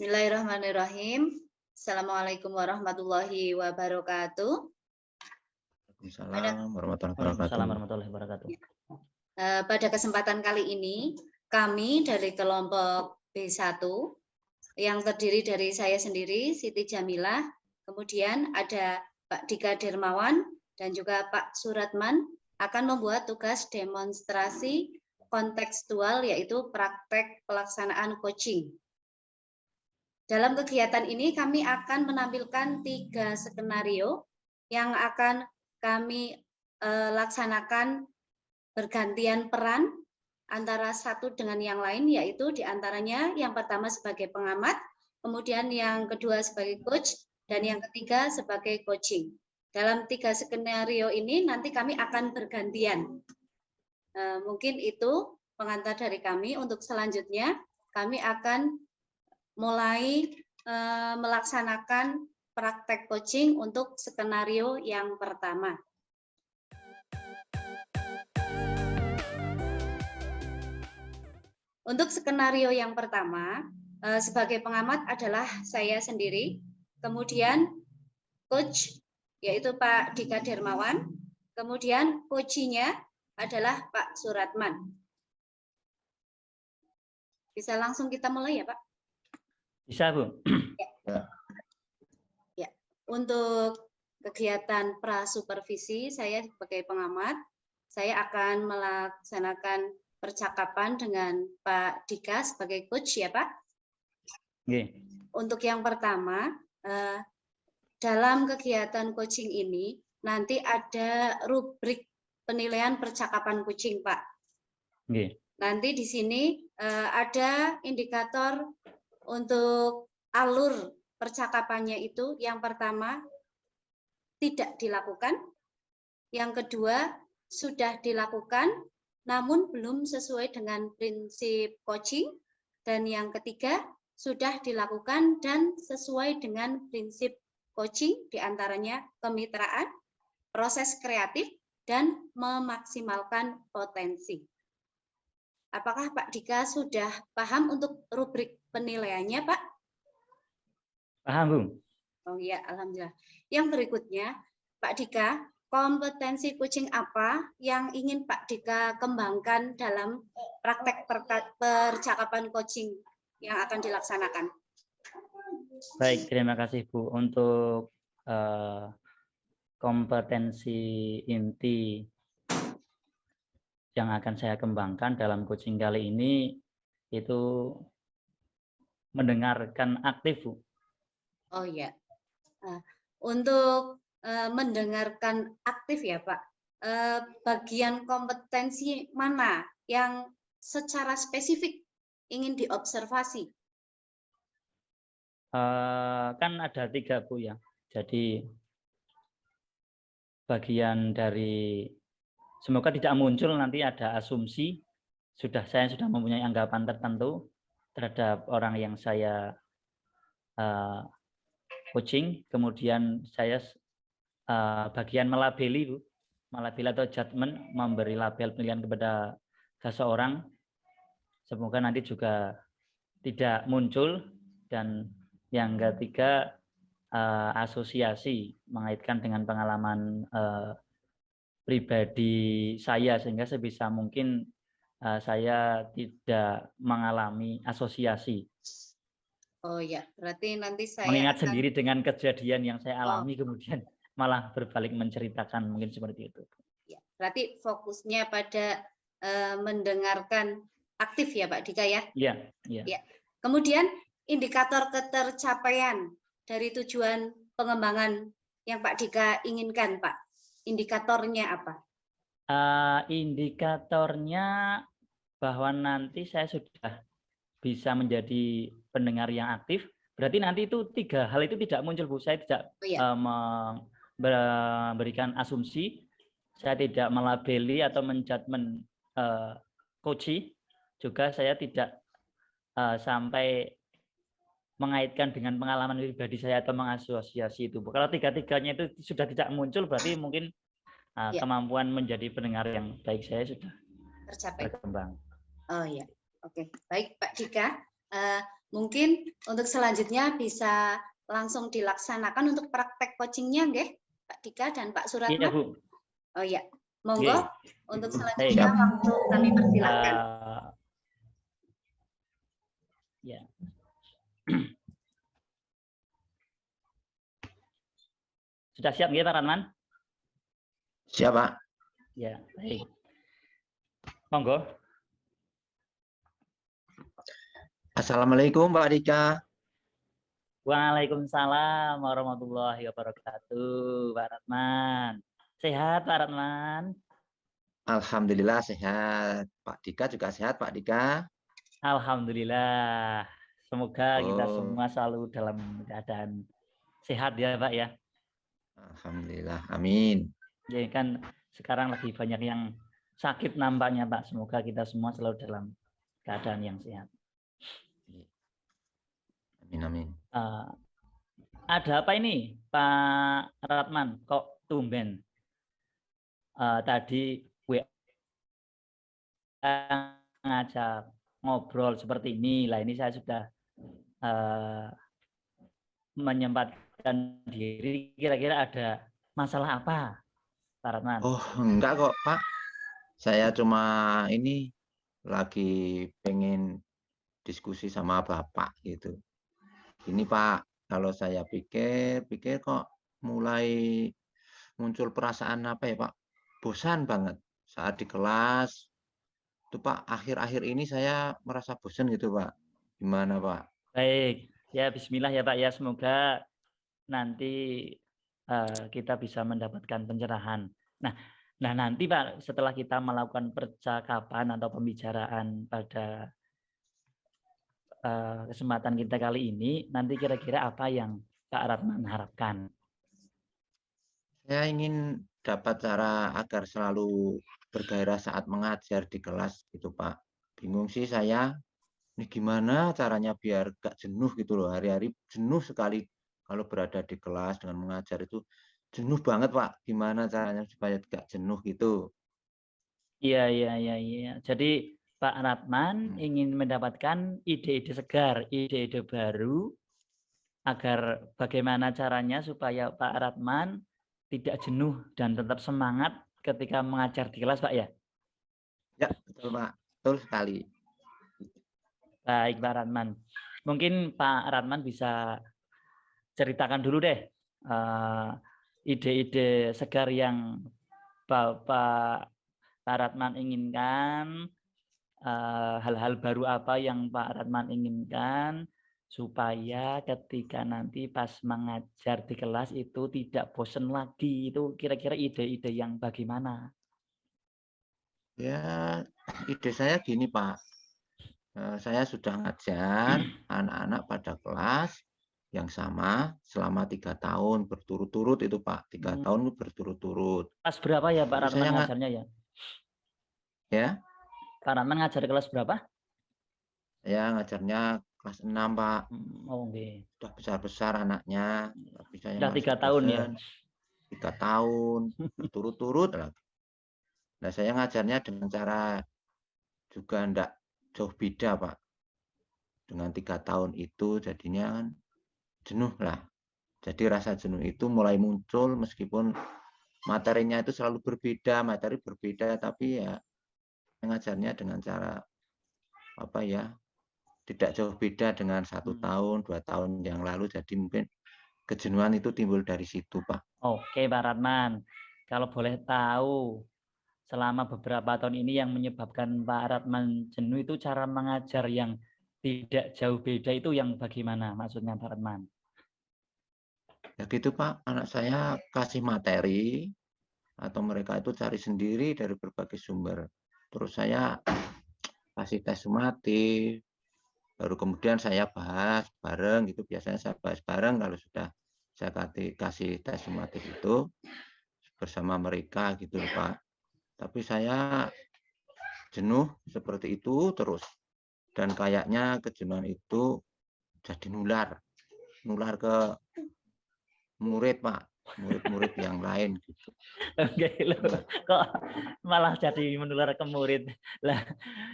Bismillahirrahmanirrahim. Assalamualaikum warahmatullahi wabarakatuh. Waalaikumsalam warahmatullahi wabarakatuh. Pada kesempatan kali ini, kami dari kelompok B1 yang terdiri dari saya sendiri, Siti Jamilah, kemudian ada Pak Dika Dermawan dan juga Pak Suratman akan membuat tugas demonstrasi kontekstual, yaitu praktek pelaksanaan coaching. Dalam kegiatan ini kami akan menampilkan 3 skenario yang akan kami laksanakan bergantian peran antara satu dengan yang lain, yaitu diantaranya yang pertama sebagai pengamat, kemudian yang kedua sebagai coach, dan yang ketiga sebagai coaching. Dalam 3 skenario ini nanti kami akan bergantian. Mungkin itu pengantar dari kami. Untuk selanjutnya kami akan mulai melaksanakan praktek coaching untuk skenario yang pertama. Untuk skenario yang pertama, sebagai pengamat adalah saya sendiri, kemudian coach yaitu Pak Dika Dermawan, kemudian coaching-nya adalah Pak Suratman. Bisa langsung kita mulai ya Pak? Bisa, Bu. Ya. Untuk kegiatan prasupervisi, saya sebagai pengamat, saya akan melaksanakan percakapan dengan Pak Dika sebagai coach ya Pak. Oke. Untuk yang pertama, dalam kegiatan coaching ini nanti ada rubrik penilaian percakapan coaching Pak. Oke. Nanti di sini ada indikator untuk alur percakapannya itu. Yang pertama, tidak dilakukan. Yang kedua, sudah dilakukan namun belum sesuai dengan prinsip coaching. Dan yang ketiga, sudah dilakukan dan sesuai dengan prinsip coaching, diantaranya kemitraan, proses kreatif, dan memaksimalkan potensi. Apakah Pak Dika sudah paham untuk rubrik penilaiannya, Pak? Paham, Bu. Oh iya, alhamdulillah. Yang berikutnya, Pak Dika, kompetensi coaching apa yang ingin Pak Dika kembangkan dalam praktek percakapan coaching yang akan dilaksanakan? Baik, terima kasih Bu. Untuk kompetensi inti yang akan saya kembangkan dalam coaching kali ini itu mendengarkan aktif, Bu. Oh iya. Untuk mendengarkan aktif ya Pak, bagian kompetensi mana yang secara spesifik ingin diobservasi? Kan ada 3 Bu ya. Jadi bagian dari, semoga tidak muncul nanti ada asumsi saya sudah mempunyai anggapan tertentu terhadap orang yang saya coaching. Kemudian saya bagian melabeli, Bu, melabeli atau judgement, memberi label pilihan kepada seseorang. Semoga nanti juga tidak muncul. Dan yang ketiga, asosiasi, mengaitkan dengan pengalaman pribadi saya, sehingga sebisa mungkin saya tidak mengalami asosiasi. Oh ya, berarti nanti saya mengingat sendiri dengan kejadian yang saya alami, kemudian malah berbalik menceritakan, mungkin seperti itu. Ya, berarti fokusnya pada mendengarkan aktif ya Pak Dika ya? Iya. Ya. Kemudian indikator ketercapaian dari tujuan pengembangan yang Pak Dika inginkan, Pak. Indikatornya apa? Indikatornya bahwa nanti saya sudah bisa menjadi pendengar yang aktif. Berarti nanti itu 3 hal itu tidak muncul, Bu. Saya tidak memberikan asumsi, saya tidak melabeli atau menjudgment coaching, juga saya tidak sampai mengaitkan dengan pengalaman pribadi saya atau mengasosiasi itu, Bu. Kalau 3-tiganya itu sudah tidak muncul, berarti mungkin kemampuan menjadi pendengar yang baik saya sudah tercapai, berkembang. Oh ya, oke. Baik Pak Dika, Mungkin untuk selanjutnya bisa langsung dilaksanakan untuk praktek coachingnya, nggih, Pak Dika dan Pak Iya, Suratman. Bu. Oh ya, Nggih. monggo untuk Baik. selanjutnya waktu kami persilahkan. Ya. Sudah siap nggih Pak Ratman? Siap, Pak. Ya, baik. Monggo. Assalamualaikum Pak Dika. Waalaikumsalam warahmatullahi wabarakatuh, Pak Ratman. Sehat Pak Ratman? Alhamdulillah sehat. Pak Dika juga sehat, Pak Dika. Alhamdulillah. Semoga kita Oh, semua selalu dalam keadaan sehat ya Pak ya. alhamdulillah. Amin. Ya kan sekarang lagi banyak yang sakit nampaknya Pak. Semoga kita semua selalu dalam keadaan yang sehat. Amin, amin. Ada apa ini Pak Ratman? Kok tumben? Tadi WA ngajak ngobrol seperti ini. Lah ini saya sudah menyempatkan diri. Kira-kira ada masalah apa, Pak Ratman? Oh, enggak kok, Pak. Saya cuma ini lagi pengen diskusi sama Bapak gitu. Ini Pak, kalau saya pikir kok mulai muncul perasaan apa ya Pak? Bosan banget saat di kelas. Itu Pak, akhir-akhir ini saya merasa bosan gitu Pak. Gimana Pak? Baik, ya Bismillah ya Pak ya. Semoga nanti kita bisa mendapatkan pencerahan. Nah nanti Pak, setelah kita melakukan percakapan atau pembicaraan pada kesempatan kita kali ini, nanti kira-kira apa yang Pak Ratman harapkan? Saya ingin dapat cara agar selalu bergairah saat mengajar di kelas gitu Pak. Bingung sih saya, ini gimana caranya biar gak jenuh gitu loh. Hari-hari jenuh sekali kalau berada di kelas dengan mengajar itu. Jenuh banget Pak. Gimana caranya supaya gak jenuh gitu. Iya. Jadi Pak Ratman ingin mendapatkan ide-ide segar, ide-ide baru, agar bagaimana caranya supaya Pak Ratman tidak jenuh dan tetap semangat ketika mengajar di kelas, Pak ya? Ya, betul Pak. Betul sekali. Baik, Pak Ratman. Mungkin Pak Ratman bisa ceritakan dulu deh ide-ide segar yang Pak Ratman inginkan, hal-hal baru apa yang Pak Ratman inginkan supaya ketika nanti pas mengajar di kelas itu tidak bosan lagi. Itu kira-kira ide-ide yang bagaimana? Ya, ide saya gini Pak. Saya sudah ngajar anak-anak pada kelas yang sama selama 3 tahun berturut-turut itu Pak. 3 tahun itu berturut-turut. Kelas berapa ya Pak Tapi Ratman saya ngajarnya ya? ya, Pak Ratman ngajar kelas berapa? saya ngajarnya kelas 6 Pak. Oh, okay. Sudah besar-besar anaknya, tapi saya Sudah 3 merasa tahun ya? bosan. 3 tahun berturut-turut lagi. Nah, saya ngajarnya dengan cara juga enggak jauh beda Pak. Dengan 3 tahun itu jadinya kan jenuh lah. Jadi rasa jenuh itu mulai muncul meskipun materinya itu selalu berbeda, materi berbeda, tapi ya mengajarnya dengan cara apa ya, tidak jauh beda dengan 1 tahun, 2 tahun yang lalu. Jadi mungkin kejenuhan itu timbul dari situ, Pak. Oke, Pak Ratman. Kalau boleh tahu, selama beberapa tahun ini yang menyebabkan Pak Ratman jenuh itu cara mengajar yang tidak jauh beda itu yang bagaimana maksudnya Pak Ratman? Ya gitu Pak, anak saya kasih materi atau mereka itu cari sendiri dari berbagai sumber. Terus saya kasih tes sumatif, baru kemudian saya bahas bareng gitu. Biasanya saya bahas bareng kalau sudah saya kasih tes sumatif itu bersama mereka gitu Pak. Tapi saya jenuh seperti itu terus. Dan kayaknya kejenuhan itu jadi nular ke murid Pak. murid-murid yang lain gitu. Oke, loh, kok malah jadi menular ke murid. Lah,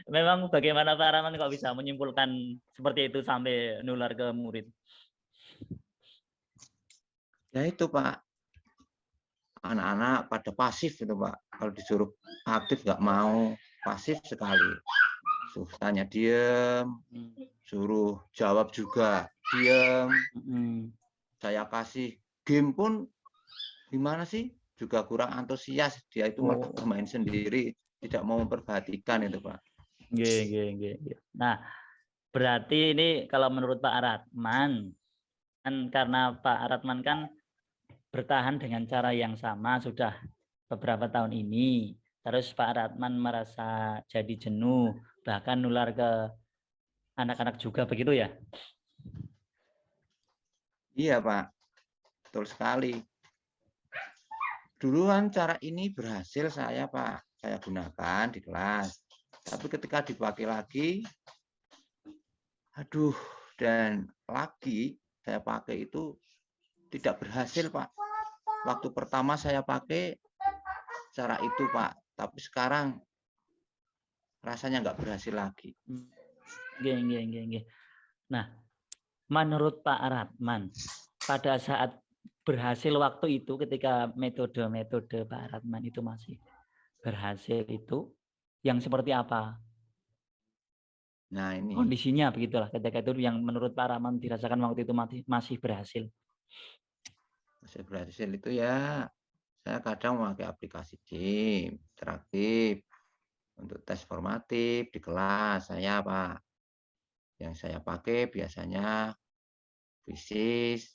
memang bagaimana Pak Rahman kok bisa menyimpulkan seperti itu sampai nular ke murid? Ya itu Pak, anak-anak pada pasif itu Pak. Kalau disuruh aktif nggak mau, pasif sekali. Suruh tanya diem, suruh jawab juga diem. Saya kasih game pun gimana sih? Juga kurang antusias. Dia itu malah bermain sendiri, tidak mau memperhatikan itu Pak. Nggih. Nah, berarti ini kalau menurut Pak Aratman, kan karena Pak Aratman kan bertahan dengan cara yang sama sudah beberapa tahun ini. Terus Pak Aratman merasa jadi jenuh, bahkan nular ke anak-anak juga begitu ya? Iya Pak, betul sekali. Duluan cara ini berhasil saya Pak, saya gunakan di kelas. Tapi ketika dipakai lagi, aduh, dan lagi saya pakai itu tidak berhasil Pak. Waktu pertama saya pakai cara itu Pak, tapi sekarang rasanya nggak berhasil lagi. Nggih. Nah, menurut Pak Aratman, pada saat berhasil waktu itu ketika metode-metode Pak Aratman itu masih berhasil itu yang seperti apa? Nah ini, Kondisinya begitulah ketika itu yang menurut Pak Aratman dirasakan waktu itu masih berhasil. masih berhasil itu ya, saya kadang memakai aplikasi game, interaktif, untuk tes formatif di kelas saya Pak. Yang saya pakai biasanya fisis,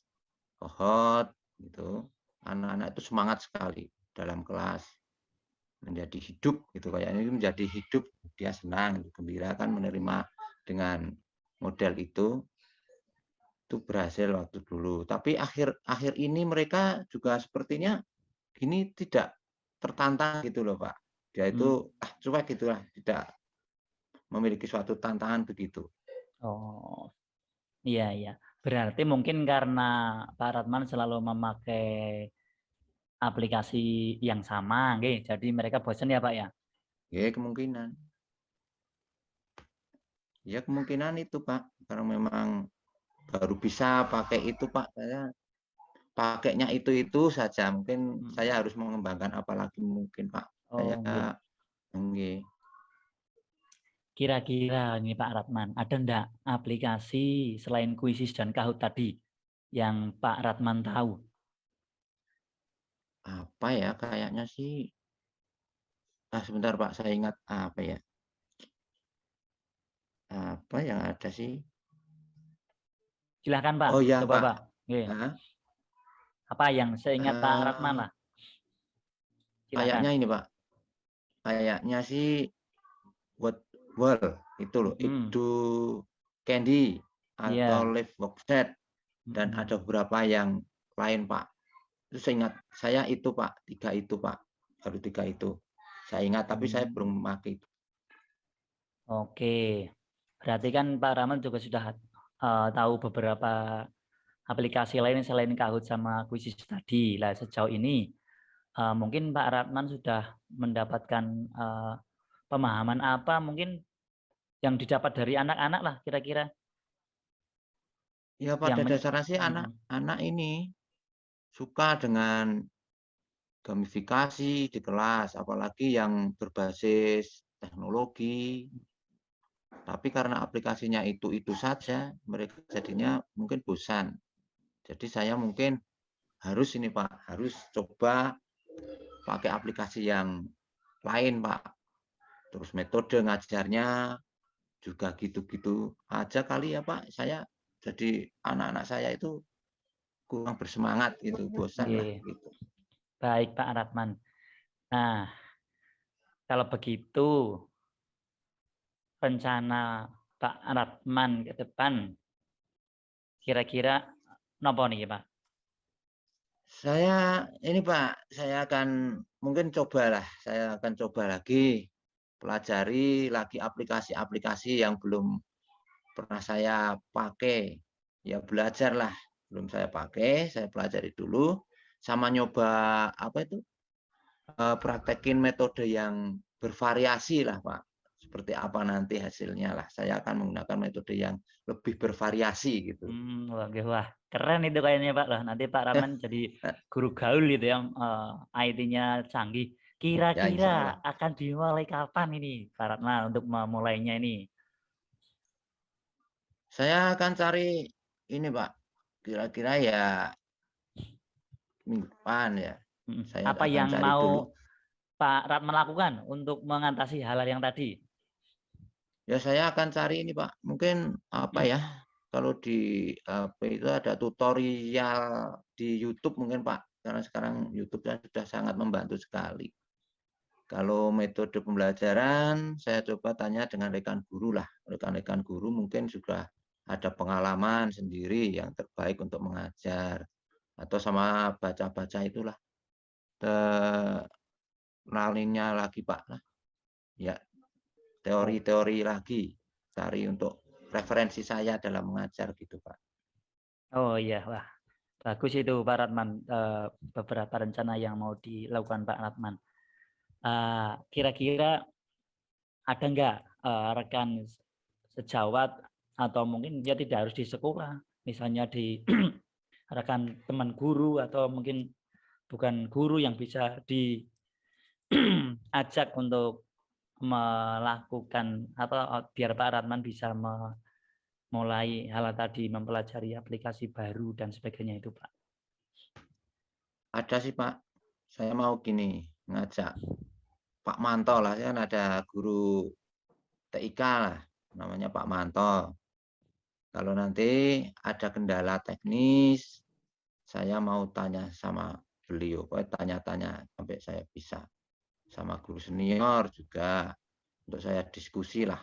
kohort, gitu. Anak-anak itu semangat sekali dalam kelas, menjadi hidup gitu, kayak ini menjadi hidup, dia senang, gembira kan menerima dengan model itu berhasil waktu dulu. Tapi akhir ini mereka juga sepertinya ini tidak tertantang gitu loh Pak. Dia itu cuek gitulah, tidak memiliki suatu tantangan begitu. Oh, iya. Berarti mungkin karena Pak Aratman selalu memakai aplikasi yang sama, nggih. Jadi mereka bosan ya Pak ya? Ya kemungkinan. Ya kemungkinan itu Pak, karena memang baru bisa pakai itu Pak. Saya pakainya itu saja. Mungkin saya harus mengembangkan apalagi mungkin Pak. Saya nggih. Kira-kira ini Pak Ratman, ada enggak aplikasi selain Quizizz dan Kahoot tadi yang Pak Ratman tahu? Apa ya, kayaknya sih sebentar Pak, saya ingat apa ya? Apa yang ada sih? Silahkan Pak, Oh ya coba Pak, Pak. Nggih. heeh, Apa yang seingat Pak Ratman lah, kayaknya silahkan. ini Pak, kayaknya sih World itu loh, itu Candy atau Iya. Live Workset dan ada beberapa yang lain Pak. Itu saya ingat, saya itu Pak, 3 itu Pak, baru 3 itu. Saya ingat, tapi saya belum memakai itu. Oke. Berarti kan Pak Rahman juga sudah tahu beberapa aplikasi lain selain Kahoot sama Quizizz tadi. Lah sejauh ini mungkin Pak Ratman sudah mendapatkan pemahaman apa mungkin yang didapat dari anak-anak lah kira-kira Ya yang pada dasarnya sih anak-anak ini suka dengan gamifikasi di kelas, apalagi yang berbasis teknologi. Tapi karena aplikasinya itu saja, mereka jadinya mungkin bosan. Jadi saya mungkin harus ini Pak, harus coba pakai aplikasi yang lain Pak. Terus metode ngajarnya juga gitu-gitu aja kali ya Pak. Saya jadi anak-anak saya itu kurang bersemangat gitu, bosan lah Oke. gitu. Baik Pak Ratman. Nah, kalau begitu rencana Pak Ratman ke depan kira-kira nopo nih Pak? Saya ini Pak, saya akan mungkin cobalah, saya akan coba lagi pelajari lagi aplikasi-aplikasi yang belum pernah saya pakai. Ya belajarlah, belum saya pakai, saya pelajari dulu. sama nyoba apa itu praktekin metode yang bervariasi lah Pak. Seperti apa nanti hasilnya lah. Saya akan menggunakan metode yang lebih bervariasi gitu. Wah, keren itu kayaknya Pak lah. Nanti Pak Ratman jadi guru gaul gitu ya, IT-nya canggih. Ya, insya Kira-kira Allah. akan dimulai kapan ini Pak Ratman untuk memulainya ini? Saya akan cari ini Pak. Kira-kira ya minggu depan ya. Saya Apa akan yang cari mau dulu. Pak Ratman lakukan untuk mengatasi hal-hal yang tadi? Ya saya akan cari ini Pak. Mungkin apa ya? Kalau di HP itu ada tutorial di YouTube mungkin Pak. Karena sekarang YouTube sudah sangat membantu sekali. Kalau metode pembelajaran, saya coba tanya dengan rekan guru lah. Rekan-rekan guru mungkin juga ada pengalaman sendiri yang terbaik untuk mengajar. Atau sama baca-baca itulah. Kenalinya lagi Pak lah. Ya, teori-teori lagi. Cari untuk referensi saya dalam mengajar gitu Pak. Oh iya, wah bagus itu Pak Ratman. Beberapa rencana yang mau dilakukan Pak Ratman. Kira-kira ada nggak rekan sejawat atau mungkin dia tidak harus di sekolah, misalnya di rekan teman guru atau mungkin bukan guru yang bisa diajak untuk melakukan atau biar Pak Ratman bisa mulai hal tadi, mempelajari aplikasi baru dan sebagainya itu Pak. Ada sih Pak. Saya mau gini ngajak Pak Manto lah, kan ada guru TIK lah, namanya Pak Manto. Kalau nanti ada kendala teknis, saya mau tanya sama beliau, tanya-tanya sampai saya bisa. Sama guru senior juga, untuk saya diskusi lah,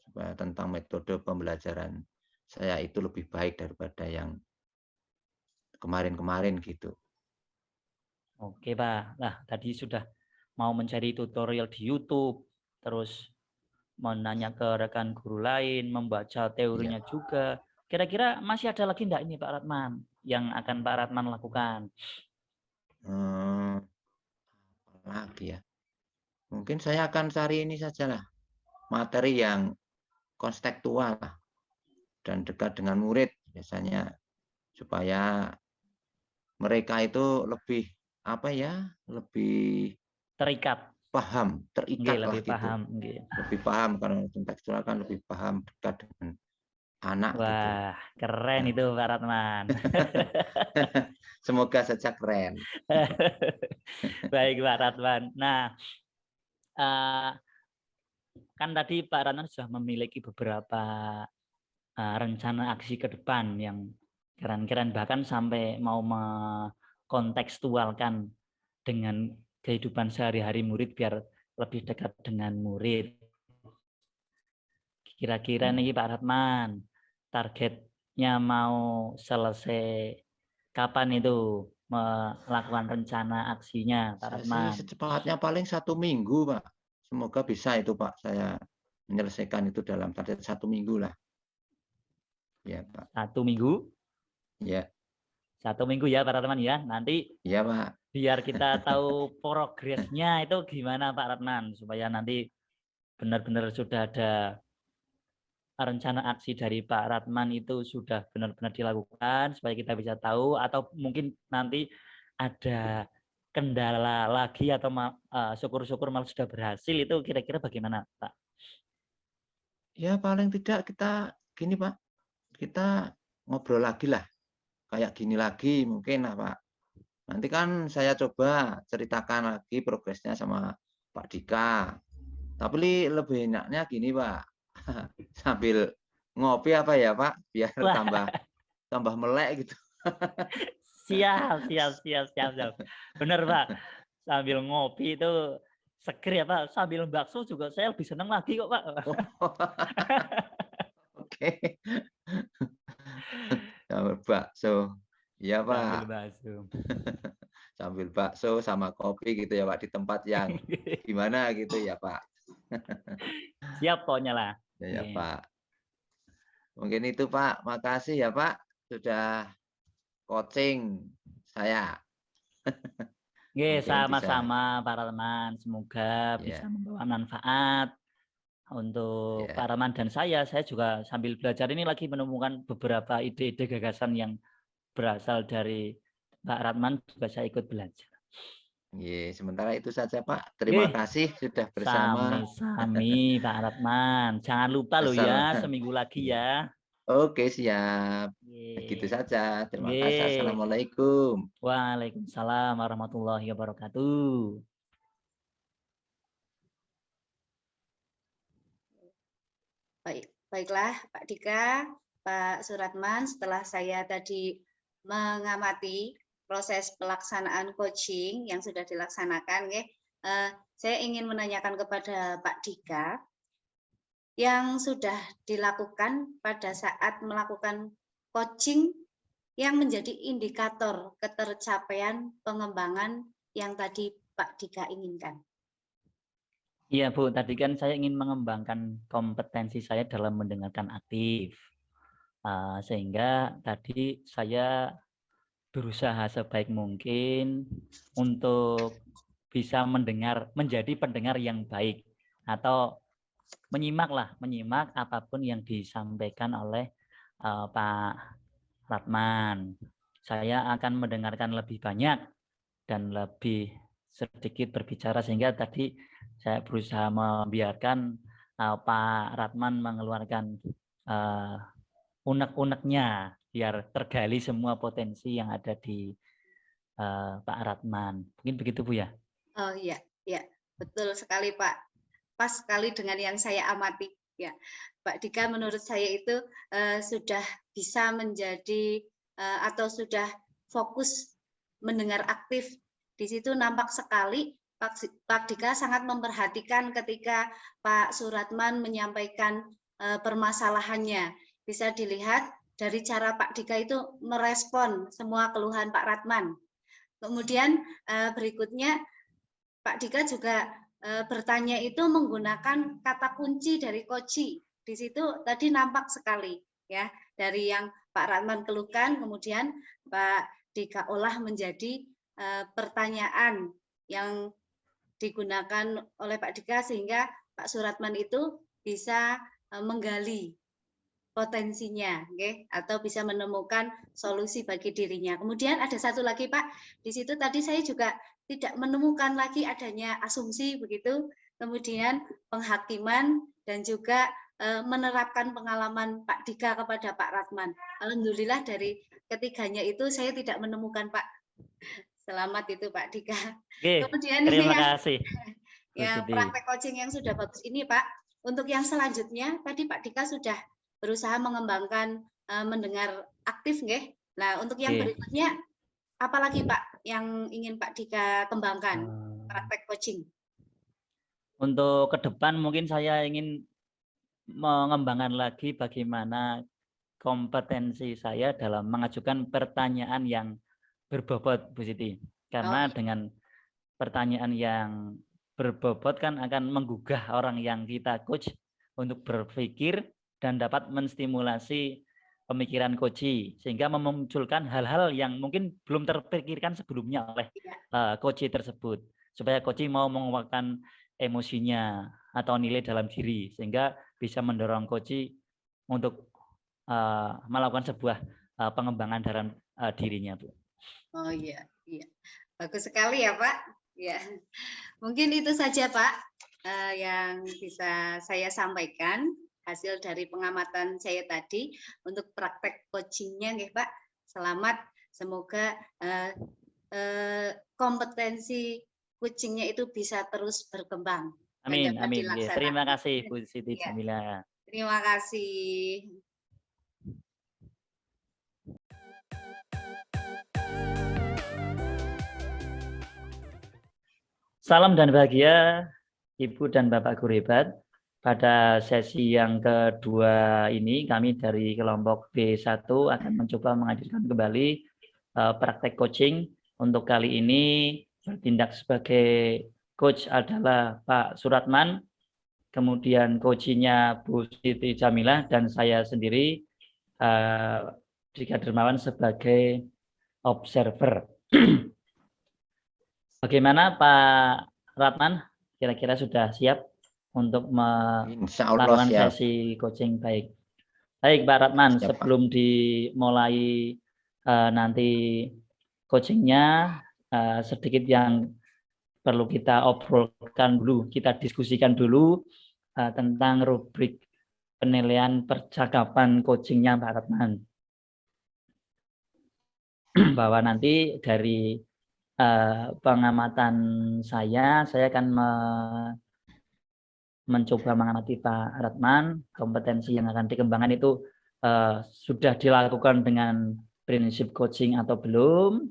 supaya tentang metode pembelajaran saya itu lebih baik daripada yang kemarin-kemarin gitu. Oke Pak, nah tadi sudah mau mencari tutorial di YouTube, terus menanya ke rekan guru lain, membaca teorinya juga. Kira-kira masih ada lagi enggak ini Pak Ratman yang akan Pak Ratman lakukan? Lagi ya. Mungkin saya akan cari ini sajalah, materi yang konstekstual dan dekat dengan murid biasanya, supaya mereka itu lebih apa ya, lebih Terikat. paham, terikat lah Lebih gitu. paham. Lebih paham, karena kontekstual kan lebih paham, dekat dengan anak gitu. Wah, keren itu Pak Ratman. Semoga saja keren. Baik Pak Ratman. Nah, kan tadi Pak Ratman sudah memiliki beberapa rencana aksi ke depan yang keren-keren, bahkan sampai mau mengkontekstualkan dengan kehidupan sehari-hari murid biar lebih dekat dengan murid. Kira-kira nih Pak Ratman, targetnya mau selesai kapan itu melakukan rencana aksinya Pak Saya sih Ratman? secepatnya paling 1 minggu Pak. Semoga bisa itu Pak, saya menyelesaikan itu dalam target 1 minggu lah. Ya Pak. 1 minggu? Ya. 1 minggu ya Pak Ratman ya. Nanti Ya Pak. biar kita tahu progresnya itu gimana Pak Ratman, supaya nanti benar-benar sudah ada rencana aksi dari Pak Ratman itu sudah benar-benar dilakukan, supaya kita bisa tahu, atau mungkin nanti ada kendala lagi atau syukur-syukur malah sudah berhasil, itu kira-kira bagaimana Pak? Ya paling tidak kita gini Pak, kita ngobrol lagi lah, kayak gini lagi mungkin lah Pak. Nanti kan saya coba ceritakan lagi progresnya sama Pak Dika. Tapi lebih enaknya gini Pak, sambil ngopi apa ya Pak, biar tambah melek gitu. Siap. Benar Pak, sambil ngopi itu seger ya Pak, sambil bakso juga saya lebih senang lagi kok Pak. Oke. Sambil bakso. Iya Sambil Pak. bakso. Sambil bakso sama kopi gitu ya Pak, di tempat yang gimana gitu ya Pak. Siap pokoknya lah. Ya Pak. Mungkin itu Pak. Makasih ya Pak sudah coaching saya. Nggih, Mungkin bisa, sama-sama Pak Rahman. Semoga bisa ya, membawa manfaat untuk ya. Pak Rahman dan saya. Saya juga sambil belajar ini lagi menemukan beberapa ide-ide gagasan yang berasal dari Pak Rahman, juga saya ikut belajar. Ye, sementara itu saja Pak. Terima Nggih, kasih sudah bersama. sami-sami Pak Rahman. Jangan lupa loh Asal, ya, seminggu lagi ya. ya. Oke, siap. Begitu Nggih. saja. Terima kasih. Nggih. Assalamualaikum. Waalaikumsalam warahmatullahi wabarakatuh. Baiklah Pak Dika, Pak Suratman, setelah saya tadi mengamati proses pelaksanaan coaching yang sudah dilaksanakan, saya ingin menanyakan kepada Pak Dika yang sudah dilakukan pada saat melakukan coaching yang menjadi indikator ketercapaian pengembangan yang tadi Pak Dika inginkan. Iya Bu, tadi kan saya ingin mengembangkan kompetensi saya dalam mendengarkan aktif. Sehingga tadi saya berusaha sebaik mungkin untuk bisa menjadi pendengar yang baik, atau menyimak apapun yang disampaikan oleh Pak Ratman. Saya akan mendengarkan lebih banyak dan lebih sedikit berbicara, sehingga tadi saya berusaha membiarkan Pak Ratman mengeluarkan unek-uneknya biar tergali semua potensi yang ada di Pak Ratman. Mungkin begitu Bu ya? Oh iya, ya betul sekali Pak. Pas sekali dengan yang saya amati. Ya, Pak Dika menurut saya itu sudah bisa menjadi atau sudah fokus mendengar aktif. Di situ nampak sekali Pak Dika sangat memperhatikan ketika Pak Suratman menyampaikan permasalahannya. Bisa dilihat dari cara Pak Dika itu merespon semua keluhan Pak Ratman. Kemudian berikutnya Pak Dika juga bertanya itu menggunakan kata kunci dari Koci. Di situ tadi nampak sekali ya, dari yang Pak Ratman keluhkan, kemudian Pak Dika olah menjadi pertanyaan yang digunakan oleh Pak Dika, sehingga Pak Suratman itu bisa menggali potensinya, okay? Atau bisa menemukan solusi bagi dirinya. Kemudian ada satu lagi Pak, di situ tadi saya juga tidak menemukan lagi adanya asumsi begitu, kemudian penghakiman dan juga menerapkan pengalaman Pak Dika kepada Pak Ratman. Alhamdulillah dari ketiganya itu saya tidak menemukan Pak. Selamat itu Pak Dika. Oke, Kemudian terima kasih. yang praktek coaching yang sudah bagus ini Pak. Untuk yang selanjutnya tadi Pak Dika sudah berusaha mengembangkan mendengar aktif nggih. Nah, untuk yang berikutnya apalagi Pak yang ingin Pak Dika kembangkan praktek coaching? Untuk ke depan mungkin saya ingin mengembangkan lagi bagaimana kompetensi saya dalam mengajukan pertanyaan yang berbobot, Bu Siti. Karena dengan pertanyaan yang berbobot kan akan menggugah orang yang kita coach untuk berpikir dan dapat menstimulasi pemikiran coach, sehingga memunculkan hal-hal yang mungkin belum terpikirkan sebelumnya oleh coach tersebut, supaya coach mau mengeluarkan emosinya atau nilai dalam diri, sehingga bisa mendorong coach untuk melakukan sebuah pengembangan dalam dirinya, Bu. Oh iya, iya. Bagus sekali ya Pak. Ya, mungkin itu saja Pak yang bisa saya sampaikan hasil dari pengamatan saya tadi untuk praktek coachingnya, nggih Pak. Selamat, semoga kompetensi coachingnya itu bisa terus berkembang. Amin, amin. Terima kasih Bu Siti Jamila. Terima kasih. Salam dan bahagia Ibu dan Bapak guru hebat. Pada sesi yang kedua ini kami dari kelompok B1 akan mencoba menghadirkan kembali praktek coaching. Untuk kali ini bertindak sebagai coach adalah Pak Suratman, kemudian coachnya Bu Siti Jamila, dan saya sendiri Dika Dermawan sebagai observer. Bagaimana Pak Ratman? Kira-kira sudah siap untuk Insya Allah melakukan siap. sesi coaching? Baik. Baik Pak Ratman, Siap, Pak. sebelum dimulai nanti coachingnya, sedikit yang perlu kita obrolkan dulu, kita diskusikan dulu tentang rubrik penilaian percakapan coachingnya Pak Ratman. Bahwa nanti dari pengamatan saya akan mencoba mengamati Pak Ratman, kompetensi yang akan dikembangkan itu sudah dilakukan dengan prinsip coaching atau belum,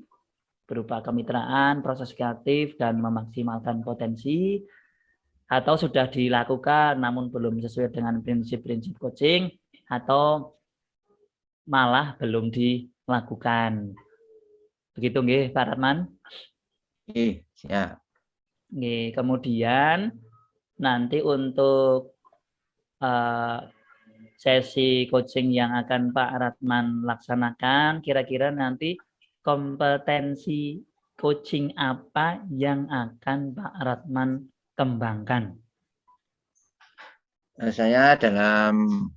berupa kemitraan, proses kreatif, dan memaksimalkan potensi, atau sudah dilakukan namun belum sesuai dengan prinsip-prinsip coaching, atau malah belum dilakukan. Begitu nggih Pak Ratman? Siap. Nggih, kemudian nanti untuk sesi coaching yang akan Pak Ratman laksanakan, kira-kira nanti kompetensi coaching apa yang akan Pak Ratman kembangkan? Saya dalam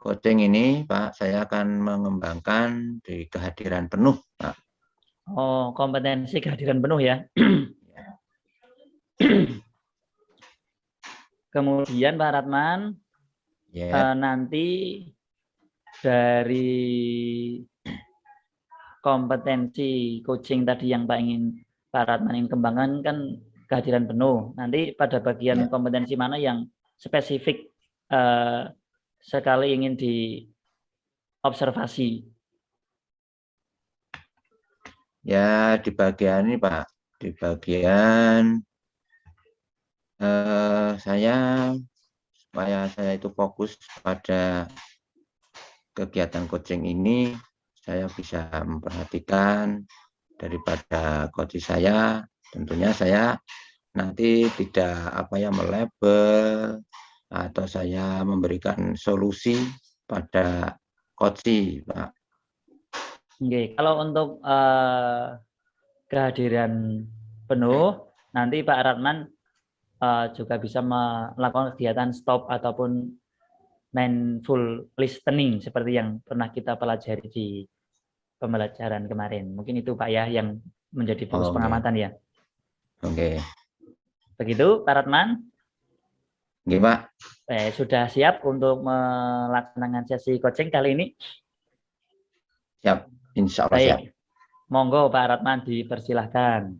coaching ini, Pak, saya akan mengembangkan di kehadiran penuh, Pak. Oh, kompetensi kehadiran penuh ya. Kemudian Pak Ratman, nanti dari kompetensi coaching tadi yang Pak Ratman ingin kembangkan kan kehadiran penuh. Nanti pada bagian kompetensi mana yang spesifik sekali ingin diobservasi? Ya, di bagian ini Pak, di bagian supaya saya itu fokus pada kegiatan coaching ini, saya bisa memperhatikan daripada coach saya, tentunya saya nanti tidak melabel atau saya memberikan solusi pada coach, Pak. Oke, kalau untuk kehadiran penuh, nanti Pak Ratman juga bisa melakukan kegiatan stop ataupun mindful listening seperti yang pernah kita pelajari di pembelajaran kemarin. Mungkin itu Pak ya yang menjadi fokus pengamatan ya. Oke. Begitu Pak Ratman? Oke, Pak. Sudah siap untuk melaksanakan sesi coaching kali ini? Siap, insya Allah siap. Monggo Pak Ratman dipersilahkan.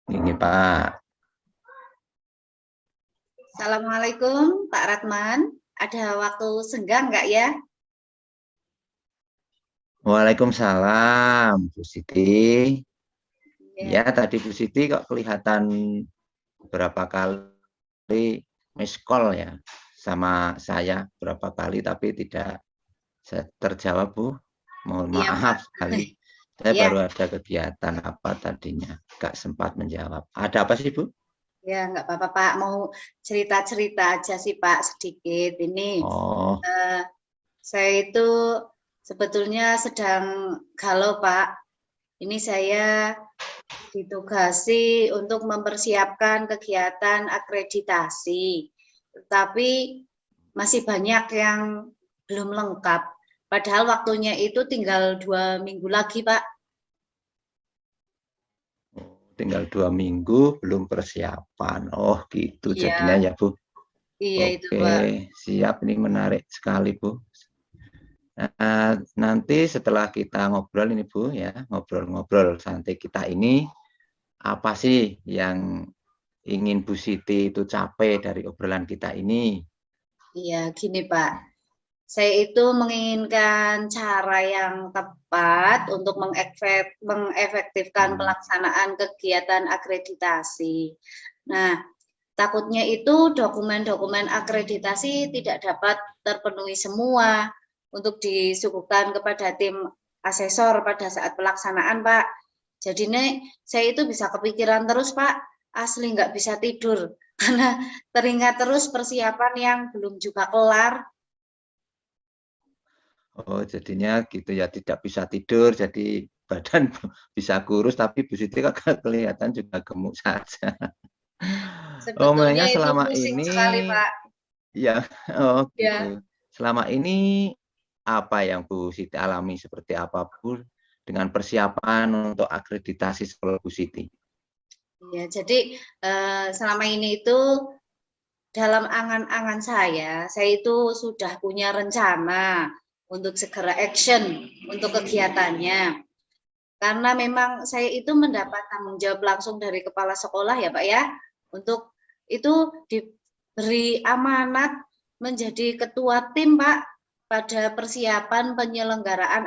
Ini Pak. Assalamualaikum Pak Ratman. Ada waktu senggang nggak ya? Waalaikumsalam, Bu Siti. Ya, tadi Bu Siti kok kelihatan beberapa kali miss call ya sama saya berapa kali tapi tidak terjawab, Bu. Mohon maaf sekali. Saya baru ada kegiatan apa tadinya, gak sempat menjawab. Ada apa sih, Bu? Ya, nggak apa-apa, Pak. Mau cerita-cerita aja sih, Pak, sedikit. Ini saya itu sebetulnya sedang galau, Pak. Ini saya ditugasi untuk mempersiapkan kegiatan akreditasi. Tetapi masih banyak yang belum lengkap. Padahal waktunya itu tinggal 2 minggu lagi, Pak. Tinggal 2 minggu belum persiapan. Oh gitu jadinya ya, Bu. Iya. Oke, itu Pak. Siap, ini menarik sekali, Bu. Nah, nanti setelah kita ngobrol ini, Bu, ya, ngobrol-ngobrol santai kita ini, apa sih yang ingin Bu Siti itu capai dari obrolan kita ini? Iya, gini Pak. Saya itu menginginkan cara yang tepat untuk mengefektifkan pelaksanaan kegiatan akreditasi. Nah, takutnya itu dokumen-dokumen akreditasi tidak dapat terpenuhi semua untuk disuguhkan kepada tim asesor pada saat pelaksanaan, Pak. Jadi saya itu bisa kepikiran terus, Pak. Asli nggak bisa tidur karena teringat terus persiapan yang belum juga kelar. Oh, jadinya gitu ya, tidak bisa tidur, jadi badan bisa kurus, tapi Bu Siti kok kelihatan juga gemuk saja. Sebetulnya Memangnya itu selama pusing ini sekali, Pak. ya, oh Ya. gitu. Selama ini apa yang Bu Siti alami seperti apa Bu dengan persiapan untuk akreditasi sekolah Bu Siti? Ya, jadi selama ini itu dalam angan-angan saya itu sudah punya rencana untuk segera action untuk kegiatannya. Karena memang saya itu mendapat tanggung jawab langsung dari kepala sekolah ya Pak ya, untuk itu diberi amanat menjadi ketua tim Pak pada persiapan penyelenggaraan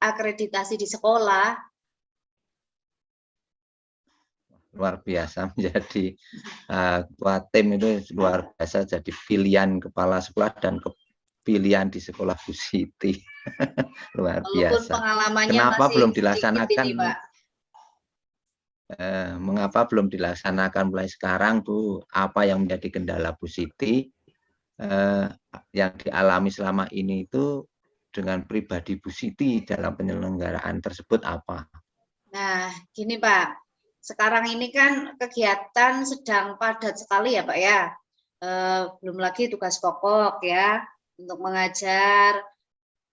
akreditasi di sekolah. Luar biasa menjadi ketua tim itu luar biasa, jadi pilihan kepala sekolah dan pilihan di sekolah Bu Siti. Luar Walaupun biasa. pengalamannya Kenapa masih belum sedikit dilaksanakan? ini Pak. Mengapa belum dilaksanakan mulai sekarang Bu? Apa yang menjadi kendala Bu Siti yang dialami selama ini itu dengan pribadi Bu Siti dalam penyelenggaraan tersebut apa? Nah, gini Pak, sekarang ini kan kegiatan sedang padat sekali ya Pak ya. Belum lagi tugas pokok ya untuk mengajar.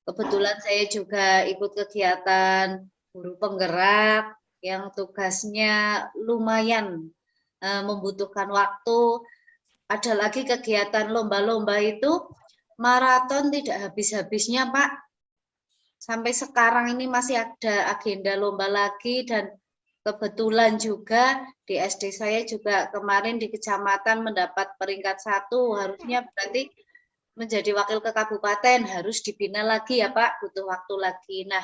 Kebetulan saya juga ikut kegiatan guru penggerak yang tugasnya lumayan membutuhkan waktu. Ada lagi kegiatan lomba-lomba itu maraton tidak habis-habisnya Pak. Sampai sekarang ini masih ada agenda lomba lagi dan kebetulan juga di SD saya juga kemarin di kecamatan mendapat peringkat 1, harusnya berarti menjadi wakil ke kabupaten, harus dibina lagi ya Pak, butuh waktu lagi. Nah,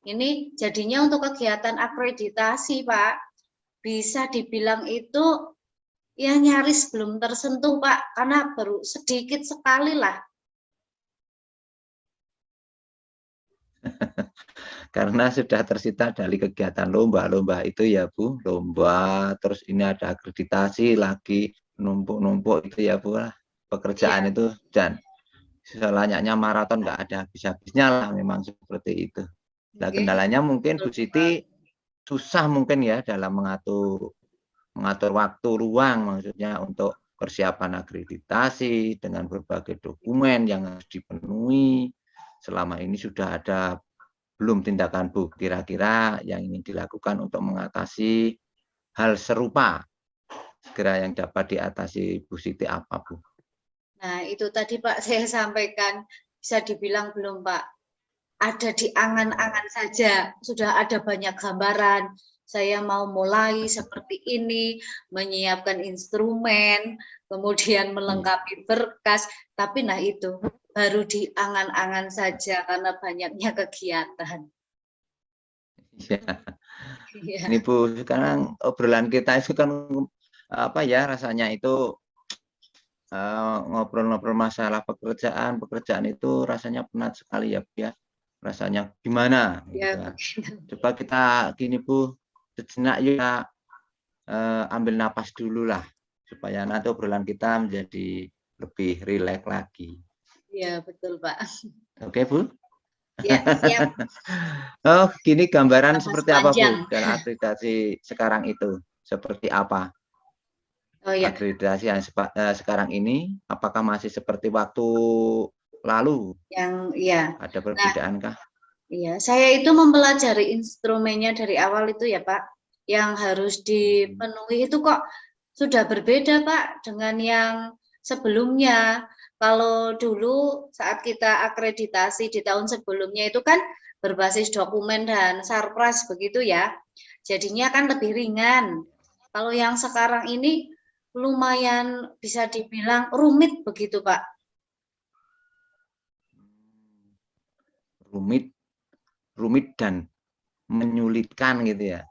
ini jadinya untuk kegiatan akreditasi Pak, bisa dibilang itu ya nyaris belum tersentuh Pak, karena baru sedikit sekali lah. Karena sudah tersita dari kegiatan lomba-lomba itu ya Bu, lomba, terus ini ada akreditasi lagi, numpuk-numpuk itu ya Bu, pekerjaan Iya, itu, dan selanjutnya maraton nggak ada habis-habisnya lah, memang seperti itu. Nah, oke. kendalanya mungkin Bu Betul, Pak. Siti susah mungkin ya dalam mengatur waktu ruang, maksudnya untuk persiapan akreditasi dengan berbagai dokumen yang harus dipenuhi. Selama ini sudah ada belum tindakan Bu kira-kira yang ingin dilakukan untuk mengatasi hal serupa, segera yang dapat diatasi Bu Siti apa Bu? Nah, itu tadi Pak saya sampaikan, bisa dibilang belum Pak. Ada di angan-angan saja, sudah ada banyak gambaran. Saya mau mulai seperti ini, menyiapkan instrumen, kemudian melengkapi berkas, tapi nah itu baru di angan-angan saja karena banyaknya kegiatan. Ya. Ya, Ini Bu, sekarang obrolan kita itu kan apa ya, rasanya itu ngobrol-ngobrol masalah pekerjaan itu rasanya penat sekali ya Bu ya. Rasanya gimana ya gitu. begitu. Coba kita gini Bu, sejenak ya ambil napas dulu lah supaya nanti obrolan kita menjadi lebih rileks lagi. Ya betul Pak. Oke Bu? Ya siap. Oh, gini gambaran Napas seperti apa Bu panjang. dalam akreditasi sekarang itu? Seperti apa? Oh ya. Akreditasi yang sekarang ini, apakah masih seperti waktu lalu? Yang ya. Ada Nah, perbedaankah? iya, saya itu mempelajari instrumennya dari awal itu ya Pak, yang harus dipenuhi itu kok sudah berbeda Pak dengan yang sebelumnya. Kalau dulu saat kita akreditasi di tahun sebelumnya itu kan berbasis dokumen dan sarpras begitu ya, jadinya kan lebih ringan. Kalau yang sekarang ini lumayan bisa dibilang rumit begitu Pak. Rumit dan menyulitkan gitu ya.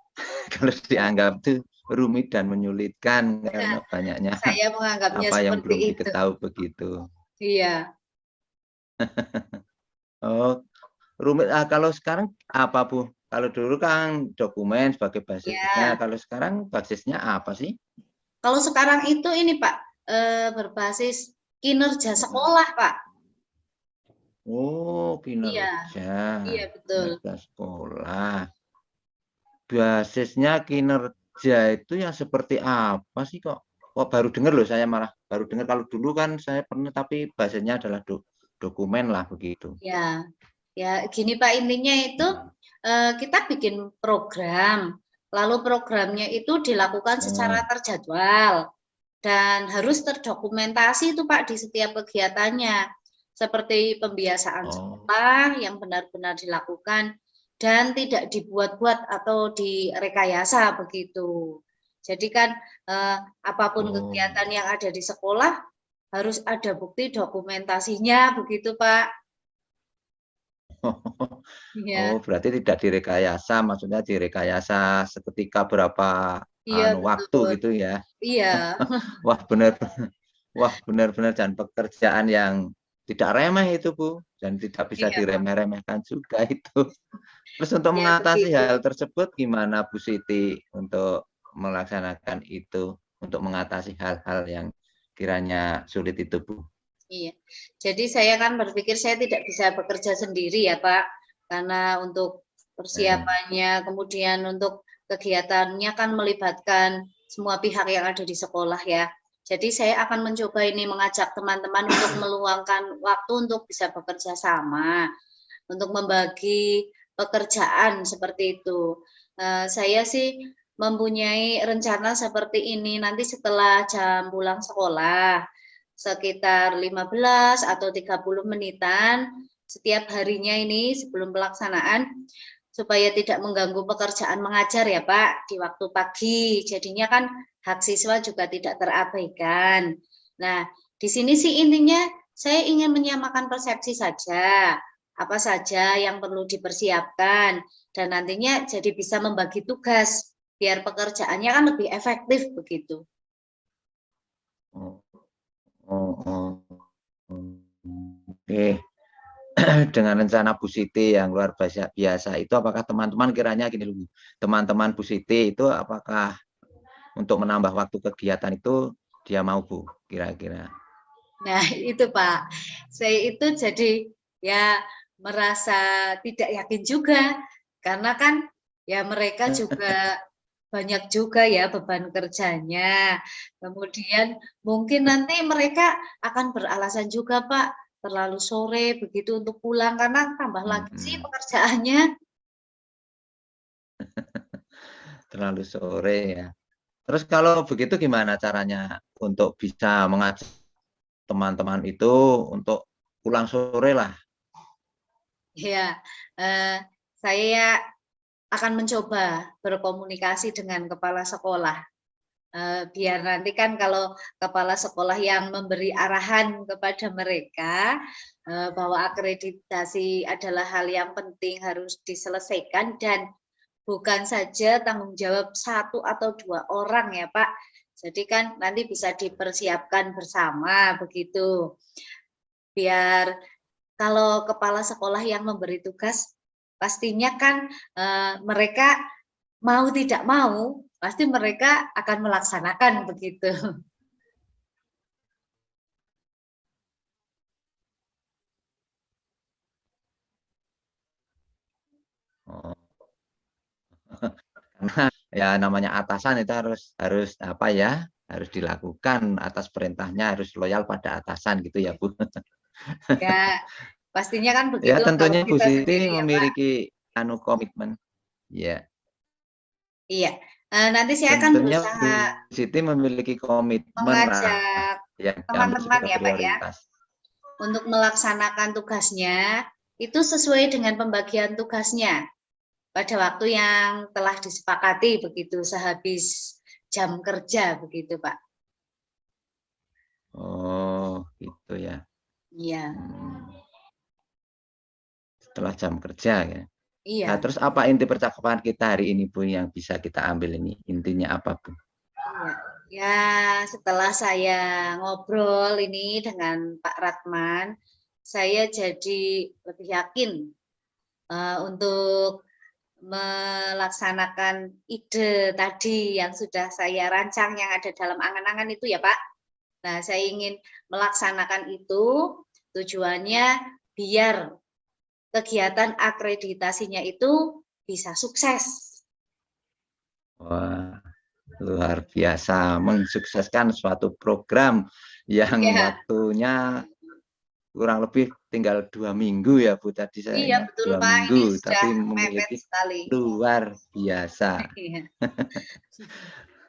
Kalau dianggap tuh rumit dan menyulitkan karena banyaknya Saya menganggapnya apa yang seperti belum itu. diketahui begitu. Iya. Oh, rumit. Kalau sekarang apa Bu? Kalau dulu kan dokumen sebagai basisnya, Ya, kalau sekarang basisnya apa sih? kalau sekarang itu ini Pak, berbasis kinerja sekolah Pak. Oh, Iya, kinerja, iya betul. kinerja sekolah. basisnya kinerja itu yang seperti apa sih kok? Kok baru dengar loh, saya malah baru dengar. Kalau dulu kan saya pernah, tapi basisnya adalah dokumen lah begitu. Ya, ya gini Pak, intinya itu kita bikin program, lalu programnya itu dilakukan secara terjadwal dan harus terdokumentasi itu Pak di setiap kegiatannya, seperti pembiasaan sekolah yang benar-benar dilakukan dan tidak dibuat-buat atau direkayasa begitu. Jadi kan apapun kegiatan yang ada di sekolah harus ada bukti dokumentasinya begitu Pak. Ya. Oh, berarti tidak direkayasa, maksudnya direkayasa seketika berapa Iya waktu betul. gitu ya. Iya. Wah, benar-benar dan pekerjaan yang tidak remeh itu, Bu, dan tidak bisa Iya Pak. diremeh-remehkan juga itu. Terus untuk Ya mengatasi begitu. hal tersebut gimana Bu Siti untuk melaksanakan itu, untuk mengatasi hal-hal yang kiranya sulit itu, Bu? Iya. Jadi saya kan berpikir saya tidak bisa bekerja sendiri ya Pak, karena untuk persiapannya, kemudian untuk kegiatannya kan melibatkan semua pihak yang ada di sekolah ya. Jadi saya akan mencoba ini mengajak teman-teman untuk meluangkan waktu untuk bisa bekerja sama, untuk membagi pekerjaan seperti itu. Saya sih mempunyai rencana seperti ini nanti setelah jam pulang sekolah sekitar 15 atau 30 menitan setiap harinya ini sebelum pelaksanaan supaya tidak mengganggu pekerjaan mengajar ya Pak di waktu pagi. Jadinya kan hak siswa juga tidak terabaikan. Nah, di sini sih intinya saya ingin menyamakan persepsi saja. Apa saja yang perlu dipersiapkan dan nantinya jadi bisa membagi tugas biar pekerjaannya kan lebih efektif begitu. Oke. Dengan rencana Bu Siti yang luar biasa itu, apakah teman-teman kiranya gini dulu, teman-teman Bu Siti itu apakah untuk menambah waktu kegiatan itu dia mau, Bu, kira-kira? Nah, itu Pak. Saya itu jadi ya merasa tidak yakin juga karena kan ya mereka juga banyak juga ya beban kerjanya. Kemudian mungkin nanti mereka akan beralasan juga Pak, terlalu sore begitu untuk pulang karena tambah lagi sih pekerjaannya. Terlalu sore ya. Terus kalau begitu gimana caranya untuk bisa mengajak teman-teman itu untuk pulang sore lah? Ya, saya akan mencoba berkomunikasi dengan kepala sekolah. Biar nanti kan kalau kepala sekolah yang memberi arahan kepada mereka, bahwa akreditasi adalah hal yang penting harus diselesaikan dan bukan saja tanggung jawab 1 atau 2 orang ya Pak. Jadi kan nanti bisa dipersiapkan bersama begitu. Biar kalau kepala sekolah yang memberi tugas, pastinya kan, mereka mau tidak mau, pasti mereka akan melaksanakan begitu. Oh. Karena ya namanya atasan itu harus apa ya, harus dilakukan atas perintahnya, harus loyal pada atasan gitu ya, Bu. Ya, pastinya kan Ya begitu kalau tentunya Bu kita Siti sendiri ya, Pak. memiliki komitmen. Ya, Iya, nanti saya akan tentunya Bu berusaha Siti memiliki komitmen lah mengajak yang diambil teman-teman sebagai ya, Pak, ya, prioritas. untuk melaksanakan tugasnya, itu sesuai dengan pembagian tugasnya pada waktu yang telah disepakati begitu, sehabis jam kerja begitu, Pak. Oh, gitu ya. Iya, Setelah jam kerja ya. Nah, iya. terus apa inti percakapan kita hari ini, Bu, yang bisa kita ambil ini? Intinya apa, Bu? Iya, ya setelah saya ngobrol ini dengan Pak Ratman, saya jadi lebih yakin untuk melaksanakan ide tadi yang sudah saya rancang yang ada dalam angan-angan itu ya Pak. Nah, saya ingin melaksanakan itu tujuannya biar kegiatan akreditasinya itu bisa sukses. Wah, luar biasa mensukseskan suatu program yang Ya, waktunya kurang lebih tinggal 2 minggu ya Bu tadi saya iya ingat betul 2 Pak, ini minggu sudah tapi mepet memiliki sekali. luar biasa Iya,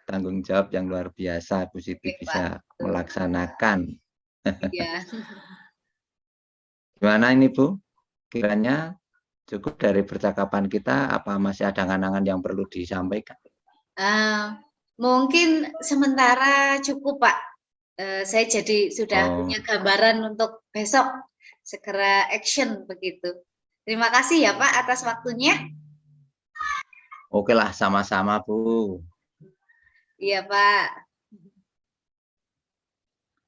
tanggung jawab yang luar biasa Bu oke Siti Pak, bisa betul. melaksanakan. Iya. Gimana ini Bu? Kiranya cukup dari percakapan kita apa masih ada angan-angan yang perlu disampaikan? Mungkin sementara cukup Pak. Saya jadi sudah Oh, punya gambaran untuk besok segera action begitu. Terima kasih ya Pak atas waktunya. oke lah sama-sama Bu. Iya Pak.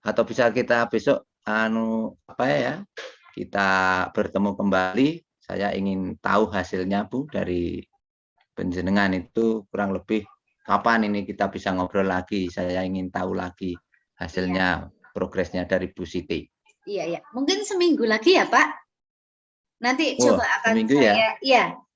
Atau bisa kita besok apa ya? Kita bertemu kembali. Saya ingin tahu hasilnya Bu dari penjenengan itu kurang lebih kapan ini kita bisa ngobrol lagi. Saya ingin tahu lagi Iya, hasilnya, progresnya dari Bu Siti. iya, iya. Mungkin seminggu lagi ya Pak. Nanti Wah, coba akan seminggu ya?